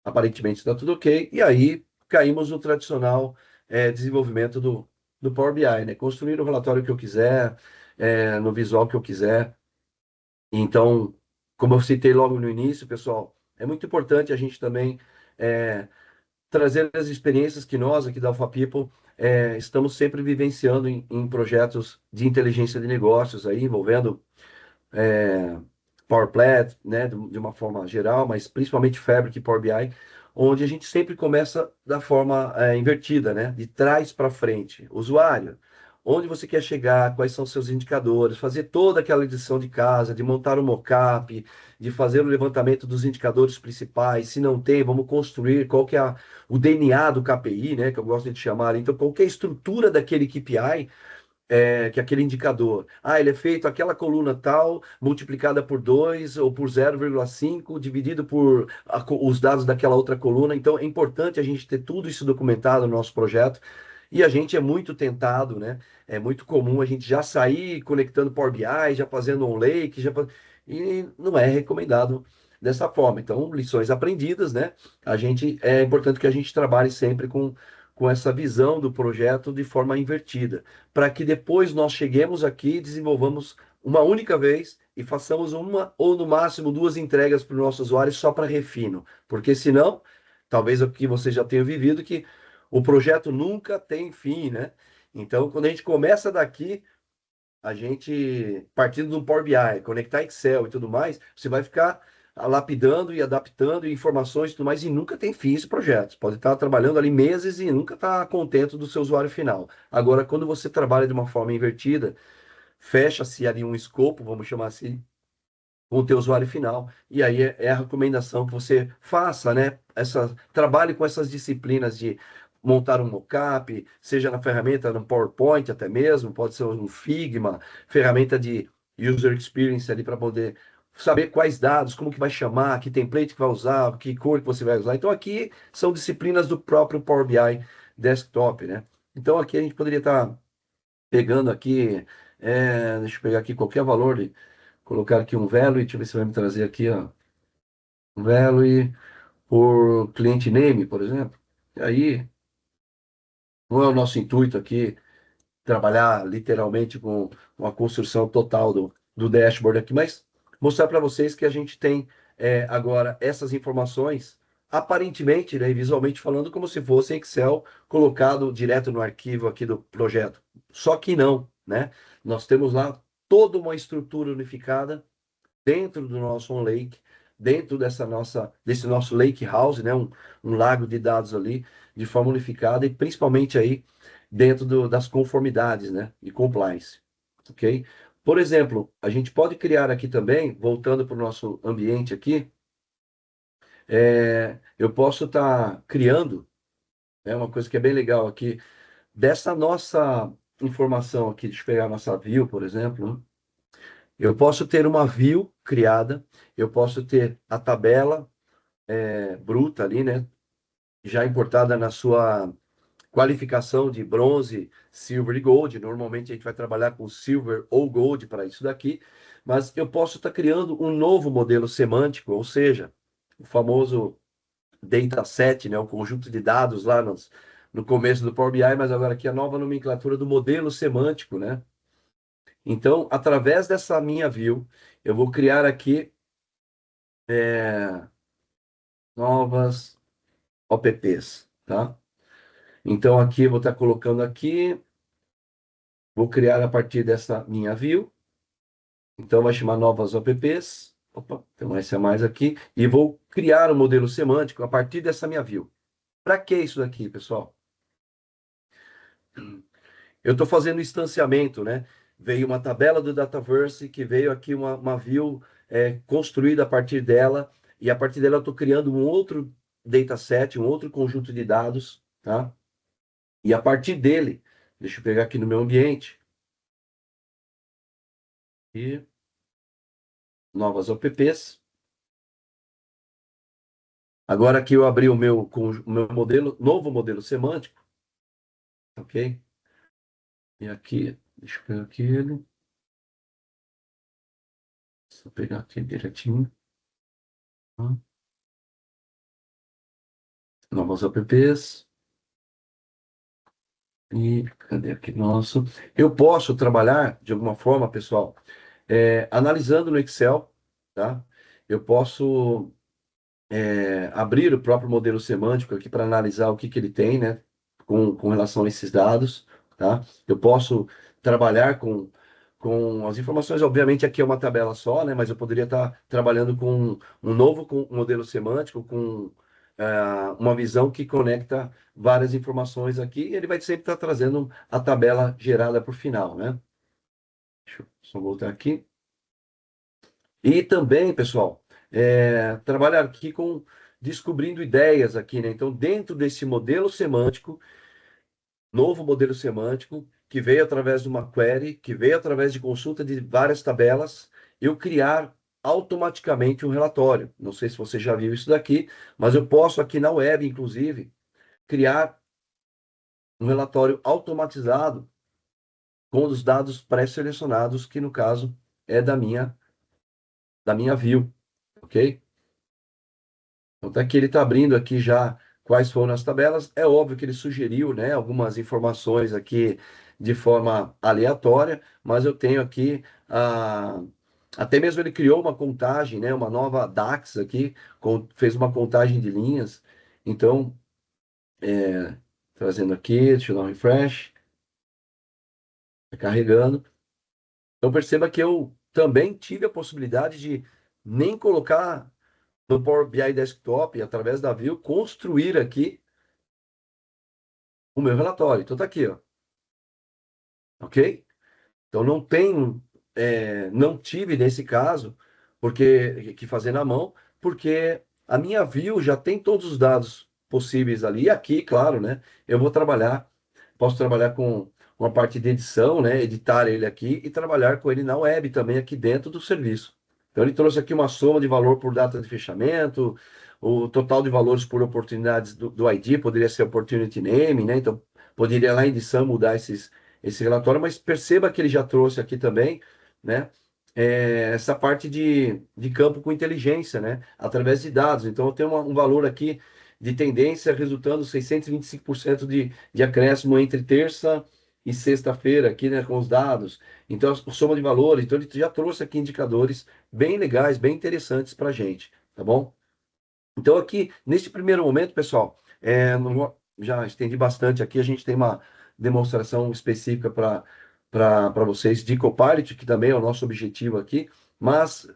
Aparentemente está tudo ok. E aí caímos no tradicional desenvolvimento do Power BI, né? Construir o relatório que eu quiser, no visual que eu quiser. Então, como eu citei logo no início, pessoal, é muito importante a gente também trazer as experiências que nós aqui da Alpha People estamos sempre vivenciando em projetos de inteligência de negócios aí, envolvendo Power Plat, né, de uma forma geral, mas principalmente Fabric e Power BI, onde a gente sempre começa da forma invertida, né, de trás para frente. Usuário, onde você quer chegar, quais são os seus indicadores, fazer toda aquela lição de casa, de montar um mockup, de fazer o levantamento dos indicadores principais. Se não tem, vamos construir qual que é o DNA do KPI, né, que eu gosto de chamar. Então, qualquer estrutura daquele KPI que aquele indicador. Ah, ele é feito aquela coluna tal, multiplicada por 2 ou por 0,5, dividido por os dados daquela outra coluna. Então, é importante a gente ter tudo isso documentado no nosso projeto. E a gente é muito tentado, né? É muito comum a gente já sair conectando Power BI, já fazendo um lake, e não é recomendado dessa forma. Então, lições aprendidas, né? É importante que a gente trabalhe sempre com essa visão do projeto de forma invertida, para que depois nós cheguemos aqui e desenvolvamos uma única vez e façamos uma ou no máximo duas entregas para o nosso usuário só para refino, porque senão, talvez aqui você já tenha vivido que o projeto nunca tem fim, né? Então, quando a gente começa daqui, a gente, partindo do Power BI, conectar Excel e tudo mais, você vai ficar lapidando e adaptando informações e tudo mais, e nunca tem fim esse projeto. Você pode estar trabalhando ali meses e nunca estar contente do seu usuário final. Agora, quando você trabalha de uma forma invertida, fecha-se ali um escopo, vamos chamar assim, com o teu usuário final. E aí é a recomendação que você faça, né? Trabalhe com essas disciplinas de montar um mockup, seja na ferramenta, no PowerPoint até mesmo, pode ser um Figma, ferramenta de user experience ali para poder saber quais dados, como que vai chamar, que template que vai usar, que cor que você vai usar. Então aqui são disciplinas do próprio Power BI Desktop, né? Então aqui a gente poderia estar pegando aqui, deixa eu pegar aqui qualquer valor colocar aqui um value, deixa eu ver se vai me trazer aqui, ó, um value por cliente name, por exemplo. E aí, não é o nosso intuito aqui trabalhar literalmente com uma construção total do dashboard aqui, mas mostrar para vocês que a gente tem agora essas informações, aparentemente, né, e visualmente falando, como se fosse Excel colocado direto no arquivo aqui do projeto. Só que não, né? Nós temos lá toda uma estrutura unificada dentro do nosso OnLake, dentro desse nosso Lake House, né, um lago de dados ali, de forma unificada e principalmente aí dentro das conformidades, né, e compliance, ok? Por exemplo, a gente pode criar aqui também, voltando para o nosso ambiente aqui, eu posso estar criando, uma coisa que é bem legal aqui, dessa nossa informação aqui, deixa eu pegar a nossa view, por exemplo, né? Eu posso ter uma view criada, eu posso ter a tabela bruta ali, né? Já importada na sua qualificação de bronze, silver e gold. Normalmente a gente vai trabalhar com silver ou gold para isso daqui, mas eu posso estar criando um novo modelo semântico, ou seja, o famoso dataset, né? O conjunto de dados lá no começo do Power BI, mas agora aqui a nova nomenclatura do modelo semântico, né? Então, através dessa minha view, eu vou criar aqui novas OPPs, tá? Então, aqui eu vou estar colocando aqui, vou criar a partir dessa minha view. Então, vai chamar novas OPPs. Opa, tem um S a mais aqui. E vou criar um modelo semântico a partir dessa minha view. Para que isso daqui, pessoal? Eu estou fazendo instanciamento, né? Veio uma tabela do Dataverse, que veio aqui uma view construída a partir dela, e a partir dela eu estou criando um outro dataset, um outro conjunto de dados, tá? E a partir dele, deixa eu pegar aqui no meu ambiente, e novas OPPs. Agora aqui eu abri o meu modelo, novo modelo semântico, ok? E aqui, deixa eu pegar aqui ele. Deixa eu pegar aqui direitinho. Tá? Novas apps. E cadê aqui nosso? Eu posso trabalhar de alguma forma, pessoal, analisando no Excel, tá? Eu posso abrir o próprio modelo semântico aqui para analisar o que, que ele tem, né? Com relação a esses dados, tá? Eu posso trabalhar com as informações, obviamente aqui é uma tabela só, né? Mas eu poderia estar trabalhando com um novo modelo semântico, com uma visão que conecta várias informações aqui, e ele vai sempre estar trazendo a tabela gerada por final, né? Deixa eu só voltar aqui. E também, pessoal, trabalhar aqui com descobrindo ideias aqui, né? Então, dentro desse modelo semântico, novo modelo semântico, que veio através de uma query, que veio através de consulta de várias tabelas, eu criar automaticamente um relatório. Não sei se você já viu isso daqui, mas eu posso aqui na web, inclusive, criar um relatório automatizado com os dados pré-selecionados, que no caso é da minha view, ok? Então, tá aqui ele está abrindo aqui já quais foram as tabelas. É óbvio que ele sugeriu, né, algumas informações aqui de forma aleatória, mas eu tenho aqui até mesmo ele criou uma contagem, né, uma nova DAX aqui, fez uma contagem de linhas. Então, trazendo aqui, deixa eu dar um refresh, tá carregando. Então perceba que eu também tive a possibilidade de nem colocar no Power BI Desktop, através da View, construir aqui o meu relatório. Então tá aqui, ó. Ok? Então não tive nesse caso, porque que fazer na mão, porque a minha view já tem todos os dados possíveis ali. E aqui, claro, né? Eu posso trabalhar com uma parte de edição, né? Editar ele aqui e trabalhar com ele na web também aqui dentro do serviço. Então ele trouxe aqui uma soma de valor por data de fechamento, o total de valores por oportunidades do ID, poderia ser Opportunity Name, né? Então poderia lá em edição mudar esse relatório, mas perceba que ele já trouxe aqui também, né? Essa parte de campo com inteligência, né? Através de dados. Então, eu tenho um valor aqui de tendência resultando 625% de acréscimo entre terça e sexta-feira aqui, né? Com os dados. Então, a soma de valores. Então, ele já trouxe aqui indicadores bem legais, bem interessantes para a gente. tá bom? Então, aqui, neste primeiro momento, pessoal, já estendi bastante aqui, a gente tem uma demonstração específica para vocês de Copilot, que também é o nosso objetivo aqui, mas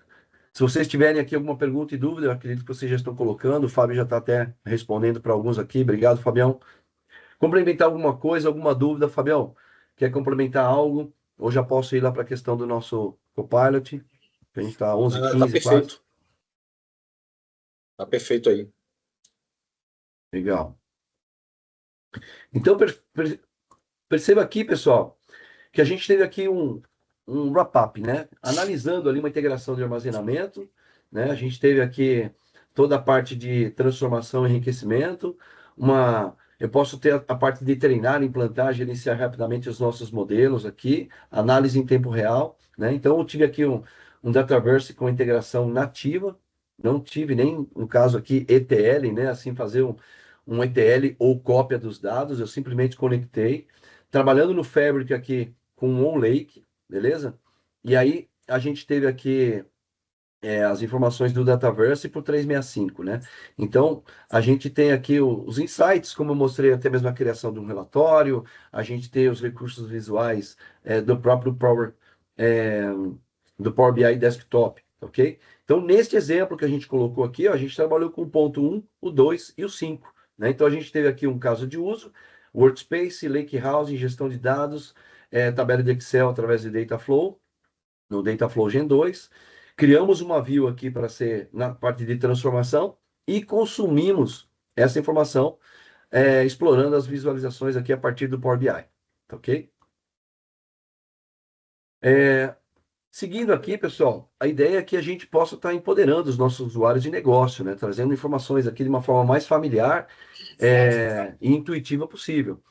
se vocês tiverem aqui alguma pergunta e dúvida, eu acredito que vocês já estão colocando, o Fábio já está até respondendo para alguns aqui, obrigado, Fabião. Complementar alguma coisa, alguma dúvida, Fabião? Quer complementar algo? Ou já posso ir lá para a questão do nosso Copilot? Que a gente está 11h15 quase. Tá perfeito aí. Legal. Então, perceba aqui, pessoal, que a gente teve aqui um wrap-up, né? Analisando ali uma integração de armazenamento, né? A gente teve aqui toda a parte de transformação e enriquecimento, eu posso ter a parte de treinar, implantar, gerenciar rapidamente os nossos modelos aqui, análise em tempo real, né? Então, eu tive aqui um Dataverse com integração nativa, não tive nem, no caso aqui, ETL, né? Assim, fazer um ETL ou cópia dos dados, eu simplesmente conectei. Trabalhando no Fabric aqui com o OnLake, beleza? E aí a gente teve aqui as informações do Dataverse por 365, né? Então, a gente tem aqui os insights, como eu mostrei, até mesmo a criação de um relatório, a gente tem os recursos visuais do próprio é, do Power BI Desktop, ok? Então, neste exemplo que a gente colocou aqui, ó, a gente trabalhou com o ponto 1, o 2 e o 5, né? Então, a gente teve aqui um caso de uso, Workspace, Lakehouse, gestão de dados, tabela de Excel através de Dataflow, no Dataflow Gen 2. Criamos uma view aqui para ser na parte de transformação e consumimos essa informação explorando as visualizações aqui a partir do Power BI, tá ok? Seguindo aqui, pessoal, a ideia é que a gente possa estar empoderando os nossos usuários de negócio, né? Trazendo informações aqui de uma forma mais familiar e intuitiva possível.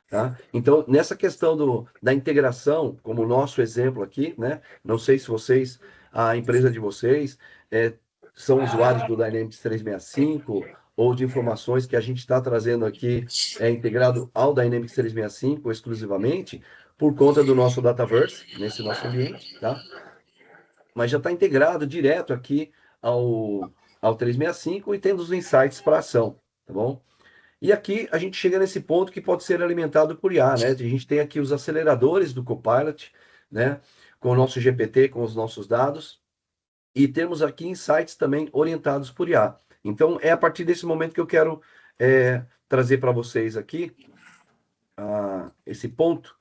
Tá? Então, nessa questão da integração, como o nosso exemplo aqui, né? Não sei se vocês, a empresa de vocês, são usuários do Dynamics 365 ou de informações que a gente está trazendo aqui integrado ao Dynamics 365 exclusivamente, por conta do nosso Dataverse, nesse nosso ambiente, tá? Mas já está integrado direto aqui ao 365 e tendo os insights para ação, tá bom? E aqui a gente chega nesse ponto que pode ser alimentado por IA, né? A gente tem aqui os aceleradores do Copilot, né? Com o nosso GPT, com os nossos dados, e temos aqui insights também orientados por IA. Então, é a partir desse momento que eu quero trazer para vocês aqui esse ponto,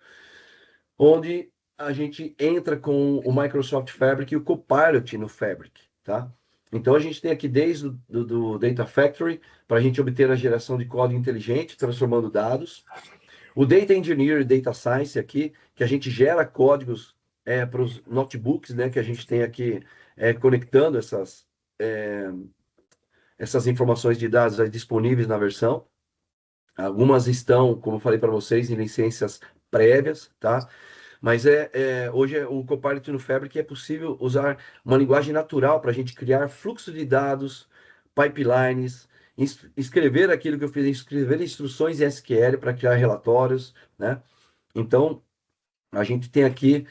onde a gente entra com o Microsoft Fabric e o Copilot no Fabric, tá? Então, a gente tem aqui desde do Data Factory, para a gente obter a geração de código inteligente, transformando dados. O Data Engineer e Data Science aqui, que a gente gera códigos para os notebooks, né? Que a gente tem aqui conectando essas informações de dados disponíveis na versão. Algumas estão, como eu falei para vocês, em licenças prévias, tá? Mas hoje o Copilot no Fabric é possível usar uma linguagem natural para a gente criar fluxo de dados, pipelines, escrever aquilo que eu fiz, escrever instruções em SQL para criar relatórios, né? Então, a gente tem aqui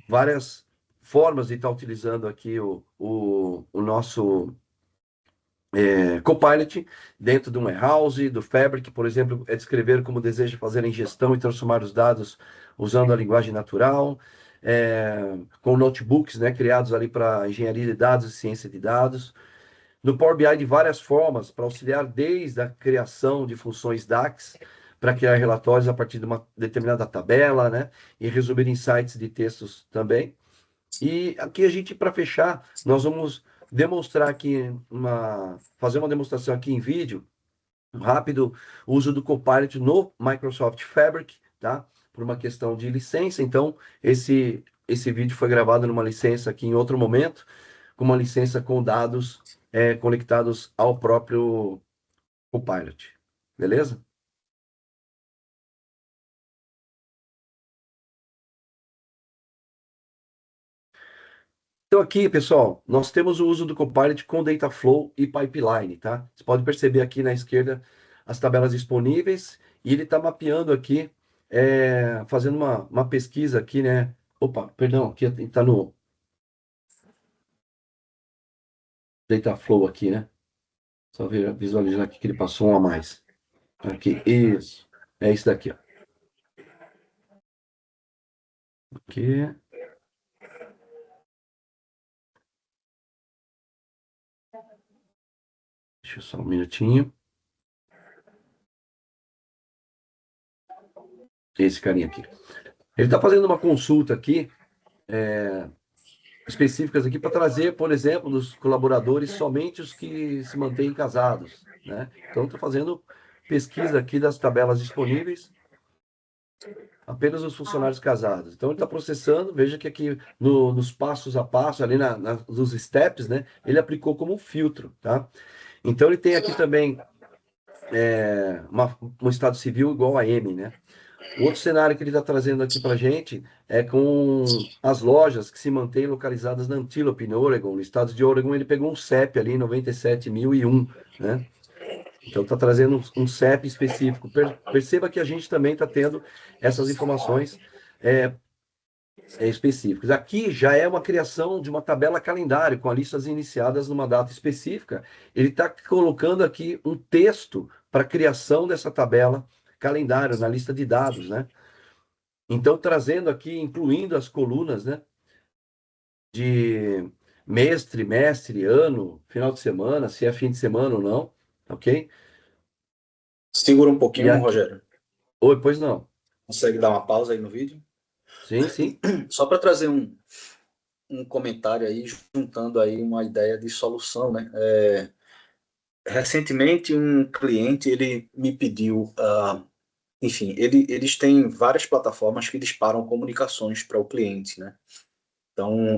várias formas de estar utilizando aqui o nosso Copilot dentro de um warehouse, do Fabric, por exemplo, é descrever como deseja fazer a ingestão e transformar os dados usando a linguagem natural, com notebooks, né, criados ali para engenharia de dados e ciência de dados. No Power BI de várias formas, para auxiliar desde a criação de funções DAX, para criar relatórios a partir de uma determinada tabela, né, e resumir insights de textos também. E aqui a gente, para fechar, nós vamos demonstrar aqui fazer uma demonstração aqui em vídeo, rápido, o uso do Copilot no Microsoft Fabric, tá? Por uma questão de licença. Então, esse vídeo foi gravado numa licença aqui em outro momento, com uma licença com dados conectados ao próprio Copilot. Beleza? Então aqui, pessoal, nós temos o uso do Copilot com Dataflow e Pipeline, tá? Você pode perceber aqui na esquerda as tabelas disponíveis e ele está mapeando aqui, fazendo uma pesquisa aqui, né? Opa, perdão, aqui está no... Data Flow aqui, né? Só visualizar aqui que ele passou um a mais. Aqui, isso. É isso daqui, ó. Aqui. Deixa eu só um minutinho. Esse carinha aqui. Ele está fazendo uma consulta aqui, específicas aqui, para trazer, por exemplo, dos colaboradores somente os que se mantêm casados, né? Então, está fazendo pesquisa aqui das tabelas disponíveis, apenas os funcionários casados. Então, ele está processando, veja que aqui nos passos a passo, ali nos steps, né? Ele aplicou como filtro, tá? Então, ele tem aqui também um estado civil igual a M, né? O outro cenário que ele está trazendo aqui para a gente é com as lojas que se mantêm localizadas na Antelope, no Oregon. No estado de Oregon, ele pegou um CEP ali, 97.001, né? Então, está trazendo um CEP específico. Perceba que a gente também está tendo essas informações específicas. Aqui já é uma criação de uma tabela calendário, com as listas iniciadas numa data específica. Ele está colocando aqui um texto para a criação dessa tabela calendário na lista de dados, né? Então, trazendo aqui, incluindo as colunas, né? De mês, trimestre, ano, final de semana, se é fim de semana ou não, ok? Segura um E pouquinho, aqui. Rogério. Oi, pois não. Consegue dar uma pausa aí no vídeo? Sim, sim. Só para trazer um comentário aí, juntando aí uma ideia de solução, né? Recentemente, um cliente, ele me pediu, enfim, eles têm várias plataformas que disparam comunicações para o cliente, né? Então,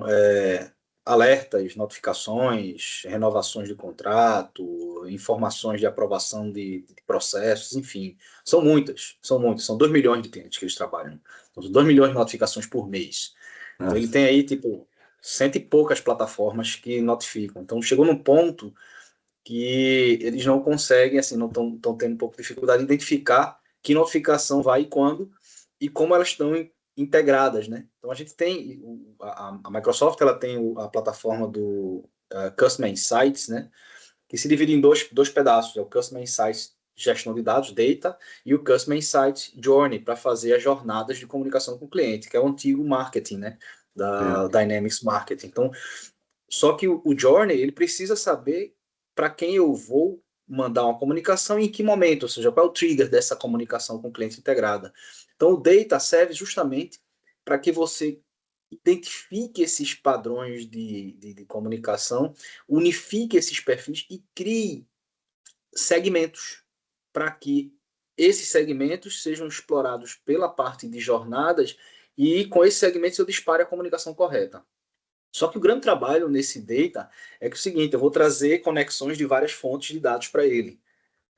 alertas, notificações, renovações de contrato, informações de aprovação de processos, enfim, são muitas, são 2 milhões de clientes que eles trabalham. Então, são 2 milhões de notificações por mês. Então, ele Nossa. tem aí, tipo, cento e poucas plataformas que notificam. Então, chegou num ponto que eles não conseguem, assim, não estão tendo um pouco de dificuldade de identificar que notificação vai e quando, e como elas estão integradas, né? Então, a gente tem, a Microsoft, ela tem a plataforma do Customer Insights, né? Que se divide em dois pedaços, é o Customer Insights gestão de dados, data, e o Customer Insights Journey, para fazer as jornadas de comunicação com o cliente, que é o antigo marketing, né? Da É. Dynamics Marketing. Então, só que o Journey, ele precisa saber para quem eu vou mandar uma comunicação e em que momento, ou seja, qual é o trigger dessa comunicação com o cliente integrada. Então, o Data serve justamente para que você identifique esses padrões de comunicação, unifique esses perfis e crie segmentos para que esses segmentos sejam explorados pela parte de jornadas e com esses segmentos eu dispare a comunicação correta. Só que o grande trabalho nesse data é que é o seguinte, eu vou trazer conexões de várias fontes de dados para ele,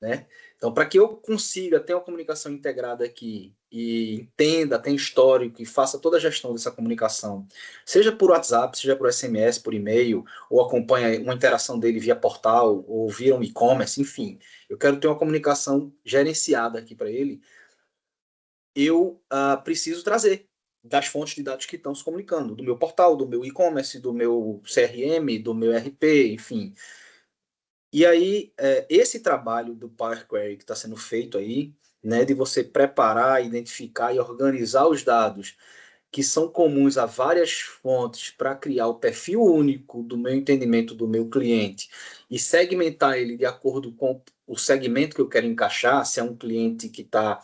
né? Então, para que eu consiga ter uma comunicação integrada aqui e entenda, tenha histórico e faça toda a gestão dessa comunicação, seja por WhatsApp, seja por SMS, por e-mail, ou acompanhe uma interação dele via portal, ou via um e-commerce, enfim, eu quero ter uma comunicação gerenciada aqui para ele, eu preciso trazer das fontes de dados que estão se comunicando, do meu portal, do meu e-commerce, do meu CRM, do meu RP, enfim. E aí, esse trabalho do Power Query que está sendo feito aí, né, de você preparar, identificar e organizar os dados que são comuns a várias fontes para criar o perfil único do meu entendimento do meu cliente e segmentar ele de acordo com o segmento que eu quero encaixar, se é um cliente que está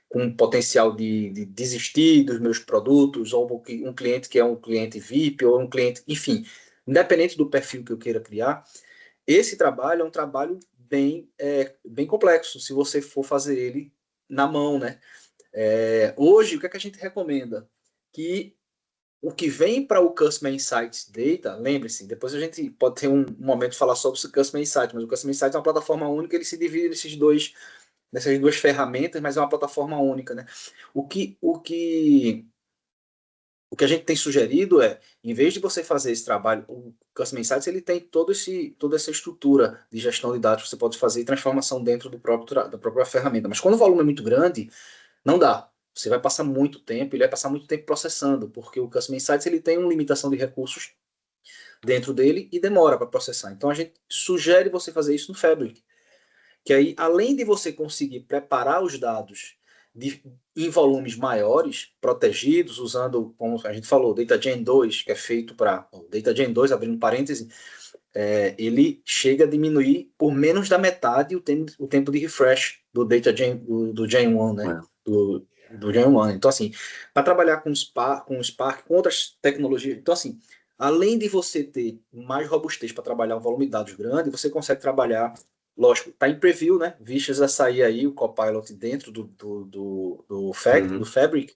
com potencial de desistir dos meus produtos, ou um cliente que é um cliente VIP, ou um cliente, enfim, independente do perfil que eu queira criar, esse trabalho é um trabalho bem complexo, se você for fazer ele na mão, né? Hoje, o que é que a gente recomenda? Que o que vem para o Customer Insights Data, lembre-se, depois a gente pode ter um momento de falar sobre o Customer Insights, mas o Customer Insights é uma plataforma única, ele se divide nessas duas ferramentas, mas é uma plataforma única, né? O que a gente tem sugerido é, em vez de você fazer esse trabalho, o Customer Insights ele tem toda essa estrutura de gestão de dados que você pode fazer e transformação dentro da própria ferramenta. Mas quando o volume é muito grande, não dá. Você vai passar muito tempo, ele vai passar muito tempo processando, porque o Customer Insights ele tem uma limitação de recursos dentro dele e demora para processar. Então a gente sugere você fazer isso no Fabric, que aí, além de você conseguir preparar os dados em volumes maiores, protegidos, usando, como a gente falou, DataGen 2, que é feito para... DataGen 2, abrindo parêntese, ele chega a diminuir por menos da metade o tempo de refresh do DataGen, do Gen 1, né? Do Gen 1. Então, assim, para trabalhar com Spark, com outras tecnologias, então, assim, além de você ter mais robustez para trabalhar um volume de dados grande, você consegue trabalhar, lógico, está em preview, né? Vistas a sair aí o Copilot dentro do Fabric,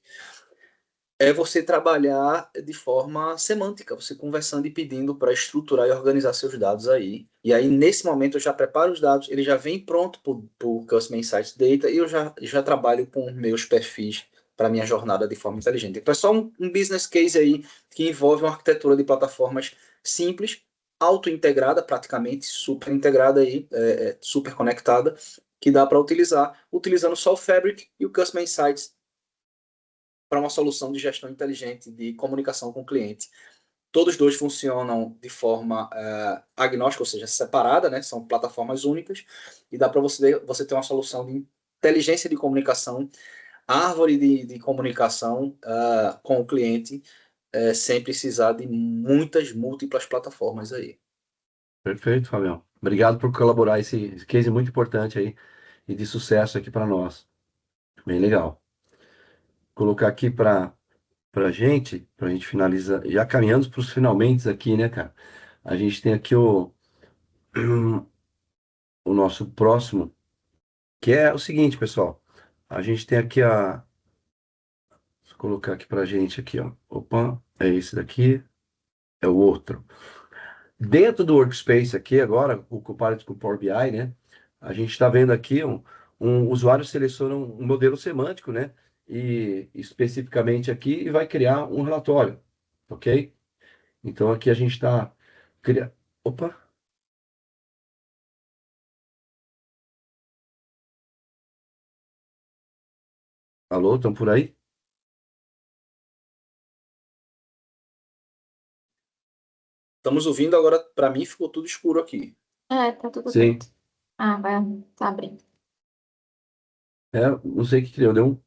é você trabalhar de forma semântica, você conversando e pedindo para estruturar e organizar seus dados aí. E aí, nesse momento, eu já preparo os dados, ele já vem pronto para o Custom Insights Data e eu já trabalho com meus perfis para minha jornada de forma inteligente. Então, é só um business case aí que envolve uma arquitetura de plataformas simples, auto-integrada, praticamente super integrada aí, super conectada, que dá para utilizar, utilizando só o Fabric e o Custom Insights para uma solução de gestão inteligente de comunicação com o cliente. Todos dois funcionam de forma agnóstica, ou seja, separada, né? São plataformas únicas, e dá para você ter uma solução de inteligência de comunicação, árvore de comunicação com o cliente, sem precisar de múltiplas plataformas aí. Perfeito, Fabião. Obrigado por colaborar esse case muito importante aí e de sucesso aqui para nós. Bem legal. Colocar aqui para a gente finalizar, já caminhando para os finalmente aqui, né, cara? A gente tem aqui o nosso próximo, que é o seguinte, pessoal. A gente tem aqui Vou colocar aqui para a gente aqui, ó. Opa, é esse daqui, é o outro. Dentro do Workspace aqui agora, ocupado com o Power BI, né? A gente está vendo aqui um usuário seleciona um modelo semântico, né? E especificamente aqui e vai criar um relatório, ok? Então aqui a gente está Opa, alô, estão por aí? Estamos ouvindo agora, para mim ficou tudo escuro aqui. Tá tudo Sim. certo. Tá abrindo. Não sei o que deu,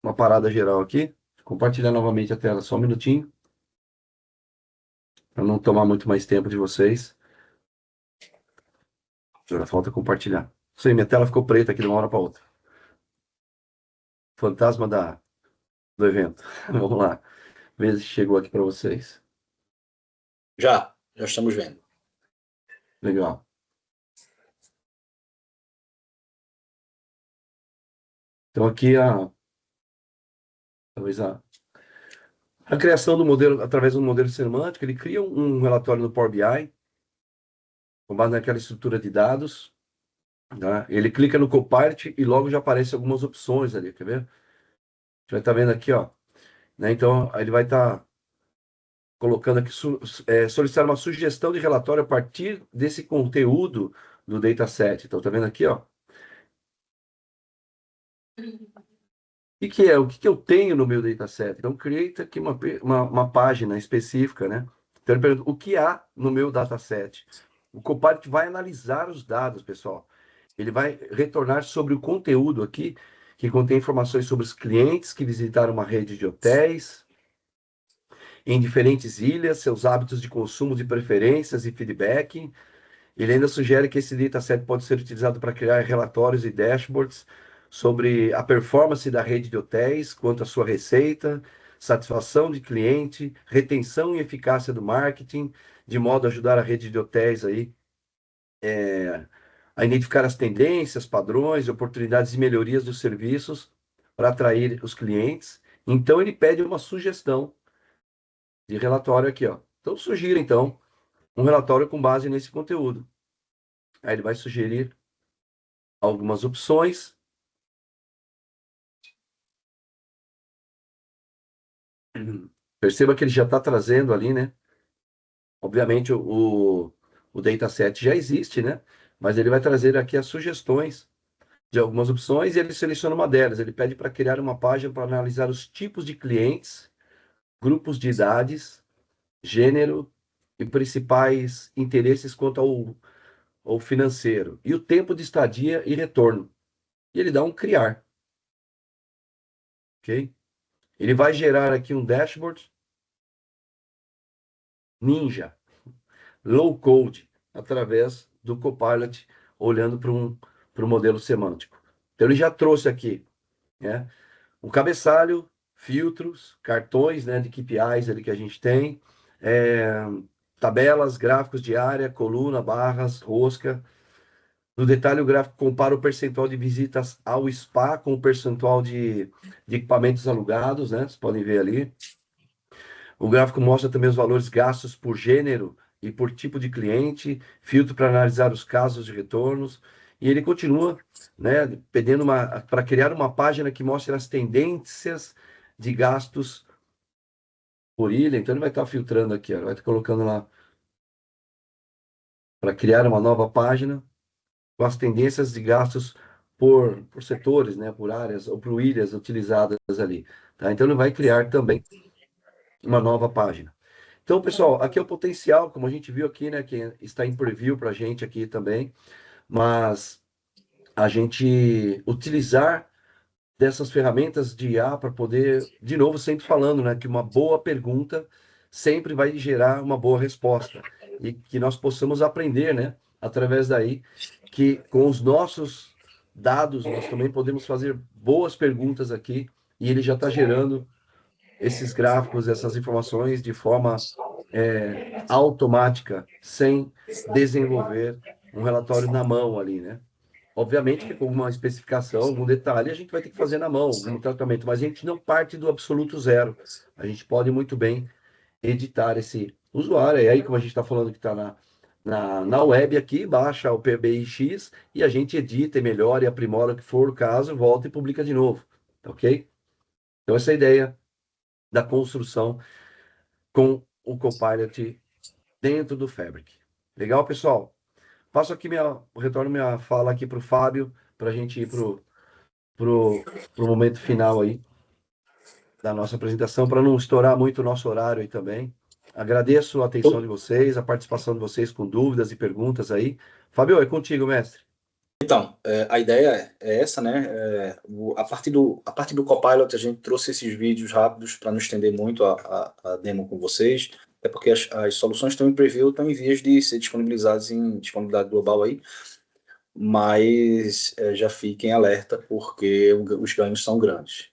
uma parada geral aqui. Compartilhar novamente a tela, só um minutinho, para não tomar muito mais tempo de vocês. Agora falta compartilhar. Sei, minha tela ficou preta aqui de uma hora para outra. Fantasma do evento. Vamos lá. Ver se chegou aqui para vocês. Já estamos vendo. Legal. Então aqui talvez a criação do modelo através do modelo semântico, ele cria um relatório no Power BI com base naquela estrutura de dados, tá? Ele clica no Copilot e logo já aparecem algumas opções ali, quer ver? A gente vai estar vendo aqui, ó, né? Então ele vai estar colocando aqui solicitar uma sugestão de relatório a partir desse conteúdo do dataset. Então tá vendo aqui, ó. O que eu tenho no meu dataset? Então, create aqui uma página específica, né? Então, ele pergunta, o que há no meu dataset? O Copilot vai analisar os dados, pessoal. Ele vai retornar sobre o conteúdo aqui, que contém informações sobre os clientes que visitaram uma rede de hotéis em diferentes ilhas, seus hábitos de consumo, de preferências e feedback. Ele ainda sugere que esse dataset pode ser utilizado para criar relatórios e dashboards sobre a performance da rede de hotéis, quanto à sua receita, satisfação de cliente, retenção e eficácia do marketing, de modo a ajudar a rede de hotéis aí, a identificar as tendências, padrões, oportunidades e melhorias dos serviços para atrair os clientes. Então, ele pede uma sugestão de relatório aqui, ó. Então, sugira, então, um relatório com base nesse conteúdo. Aí ele vai sugerir algumas opções. Perceba que ele já está trazendo ali, né? Obviamente o dataset já existe, né? Mas ele vai trazer aqui as sugestões de algumas opções e ele seleciona uma delas. Ele pede para criar uma página para analisar os tipos de clientes, grupos de idades, gênero, e principais interesses quanto ao financeiro, e o tempo de estadia e retorno. E ele dá um criar, ok? Ele vai gerar aqui um dashboard ninja, low code, através do Copilot, olhando para um modelo semântico. Então, ele já trouxe aqui, né, um cabeçalho, filtros, cartões, né, de KPIs ali que a gente tem, tabelas, gráficos de área, coluna, barras, rosca. No detalhe, o gráfico compara o percentual de visitas ao spa com o percentual de equipamentos alugados, né? Vocês podem ver ali. O gráfico mostra também os valores gastos por gênero e por tipo de cliente, filtro para analisar os casos de retornos. E ele continua, né, pedindo para criar uma página que mostre as tendências de gastos por ilha. Então, ele vai estar filtrando aqui, ó, vai estar colocando lá para criar uma nova página com as tendências de gastos por setores, né, por áreas ou por ilhas utilizadas ali. Tá? Então, ele vai criar também uma nova página. Então, pessoal, aqui é o potencial, como a gente viu aqui, né, que está em preview para a gente aqui também, mas a gente utilizar dessas ferramentas de IA para poder, de novo, sempre falando, né, que uma boa pergunta sempre vai gerar uma boa resposta e que nós possamos aprender, né, através daí, que com os nossos dados nós também podemos fazer boas perguntas aqui e ele já está gerando esses gráficos, essas informações de forma automática, sem desenvolver um relatório na mão ali, né? Obviamente que com alguma especificação, algum detalhe, a gente vai ter que fazer na mão, algum tratamento, mas a gente não parte do absoluto zero. A gente pode muito bem editar esse usuário. E aí, como a gente está falando que está na web aqui, baixa o PBIX e a gente edita e melhora e aprimora o que for o caso, volta e publica de novo. Ok? Então, essa é a ideia da construção com o Copilot dentro do Fabric. Legal, pessoal? Passo aqui retorno minha fala aqui para o Fábio, para a gente ir pro momento final aí da nossa apresentação, para não estourar muito o nosso horário aí também. Agradeço a atenção de vocês, a participação de vocês com dúvidas e perguntas aí. Fábio, é contigo, mestre. Então, a ideia é essa, né? A parte do Copilot, a gente trouxe esses vídeos rápidos para não estender muito a demo com vocês, é porque as soluções estão em preview, estão em vias de ser disponibilizadas em disponibilidade global aí, mas já fiquem alerta, porque os ganhos são grandes.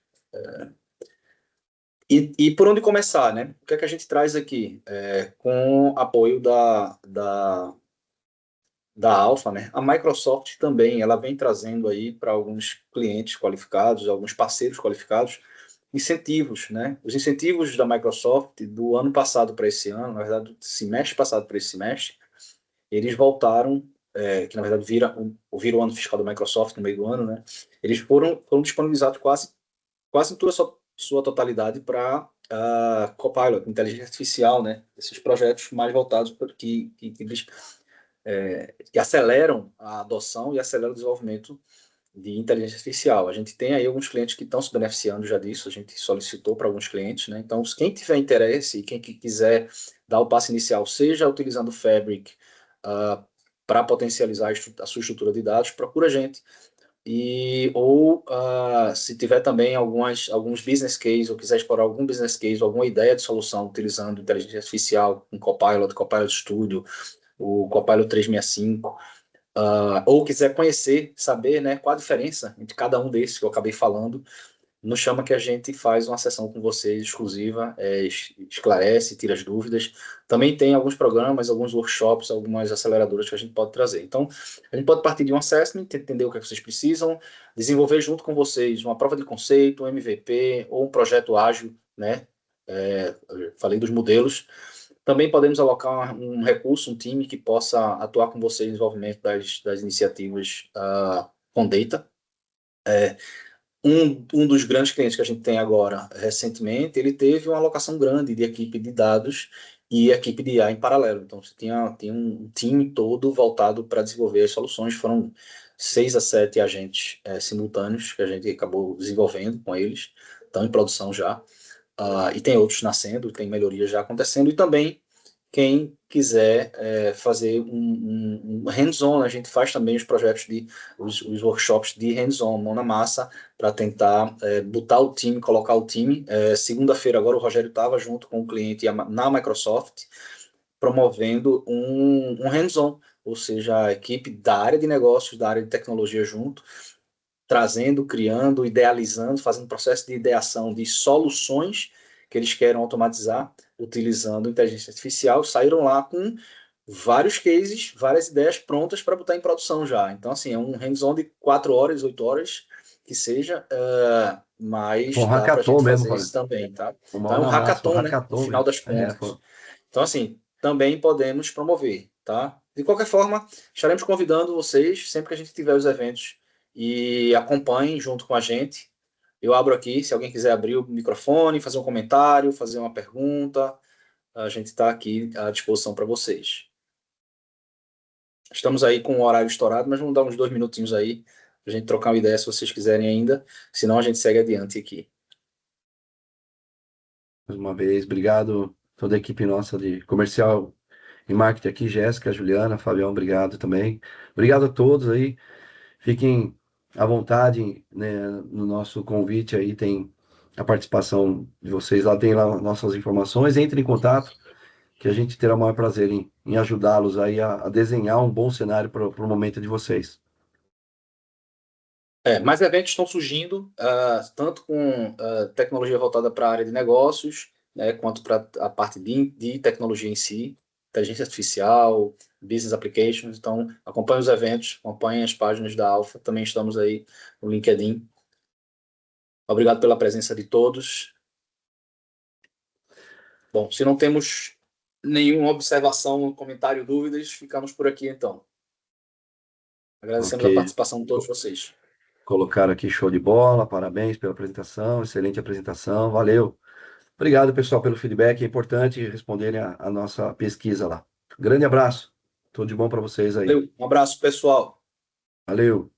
E por onde começar, né? O que é que a gente traz aqui? Com apoio da Alpha, né? A Microsoft também, ela vem trazendo aí para alguns clientes qualificados, alguns parceiros qualificados, incentivos, né? Os incentivos da Microsoft do ano passado para esse ano, na verdade, do semestre passado para esse semestre, eles voltaram, que na verdade viram o ano fiscal da Microsoft no meio do ano, né? Eles foram disponibilizados quase em toda a sua totalidade para Copilot, inteligência artificial, né? Esses projetos mais voltados para que eles que aceleram a adoção e aceleram o desenvolvimento de inteligência artificial. A gente tem aí alguns clientes que estão se beneficiando já disso, a gente solicitou para alguns clientes, né? Então, quem tiver interesse e quem quiser dar o passo inicial, seja utilizando o Fabric para potencializar a sua estrutura de dados, procura a gente. Ou se tiver também alguns business cases, ou quiser explorar algum business case, alguma ideia de solução utilizando inteligência artificial, um Copilot Studio, o Copilot 365, ou quiser conhecer, saber, né, qual a diferença entre cada um desses que eu acabei falando, nos chama que a gente faz uma sessão com vocês exclusiva, esclarece, tira as dúvidas. Também tem alguns programas, alguns workshops, algumas aceleradoras que a gente pode trazer. Então, a gente pode partir de um assessment, entender o que vocês precisam, desenvolver junto com vocês uma prova de conceito, um MVP ou um projeto ágil, né? Eu falei dos modelos. Também podemos alocar um recurso, um time que possa atuar com vocês no desenvolvimento das iniciativas com data. Um dos grandes clientes que a gente tem agora, recentemente, ele teve uma alocação grande de equipe de dados e equipe de IA em paralelo. Então, você tinha um time todo voltado para desenvolver as soluções. Foram 6 a 7 agentes simultâneos que a gente acabou desenvolvendo com eles, estão em produção já. E tem outros nascendo, tem melhorias já acontecendo. E também quem quiser fazer um hands-on. A gente faz também os projetos os workshops de hands-on, mão na massa, para tentar botar o time, colocar o time. Segunda-feira agora o Rogério estava junto com o cliente na Microsoft, promovendo um hands-on, ou seja, a equipe da área de negócios, da área de tecnologia junto, trazendo, criando, idealizando, fazendo processo de ideação de soluções que eles querem automatizar, utilizando inteligência artificial. Saíram lá com vários cases, várias ideias prontas para botar em produção já. Então, assim, é um hands-on de 4 horas, 8 horas, que seja, mas Um dá para a hackathon gente mesmo, fazer Fábio. isso também, tá? O Então, mal é um na massa, um hackathon, né? No hackathon final mesmo. das contas. Então, assim, também podemos promover, tá? De qualquer forma, estaremos convidando vocês sempre que a gente tiver os eventos e acompanhem junto com a gente. Eu abro aqui, se alguém quiser abrir o microfone, fazer um comentário, fazer uma pergunta, a gente está aqui à disposição para vocês. Estamos aí com o horário estourado, mas vamos dar uns 2 minutinhos aí para a gente trocar uma ideia se vocês quiserem ainda, senão a gente segue adiante aqui. Mais uma vez, obrigado toda a equipe nossa de comercial e marketing aqui, Jéssica, Juliana, Fabião, obrigado também. Obrigado a todos aí. Fiquem à vontade, né, no nosso convite aí, tem a participação de vocês lá, tem lá nossas informações, entre em contato, que a gente terá o maior prazer em ajudá-los aí a desenhar um bom cenário para o momento de vocês. Mais eventos estão surgindo, tanto com tecnologia voltada para a área de negócios, né, quanto para a parte de tecnologia em si, inteligência artificial, business applications. Então, acompanhe os eventos, acompanhe as páginas da Alfa, também estamos aí no LinkedIn. Obrigado pela presença de todos. Bom, se não temos nenhuma observação, comentário, dúvidas, ficamos por aqui então. Agradecemos a participação de todos vocês. Colocaram aqui show de bola, parabéns pela apresentação, excelente apresentação, valeu. Obrigado, pessoal, pelo feedback, é importante responderem a nossa pesquisa lá. Grande abraço, tudo de bom para vocês aí. Valeu, um abraço, pessoal. Valeu.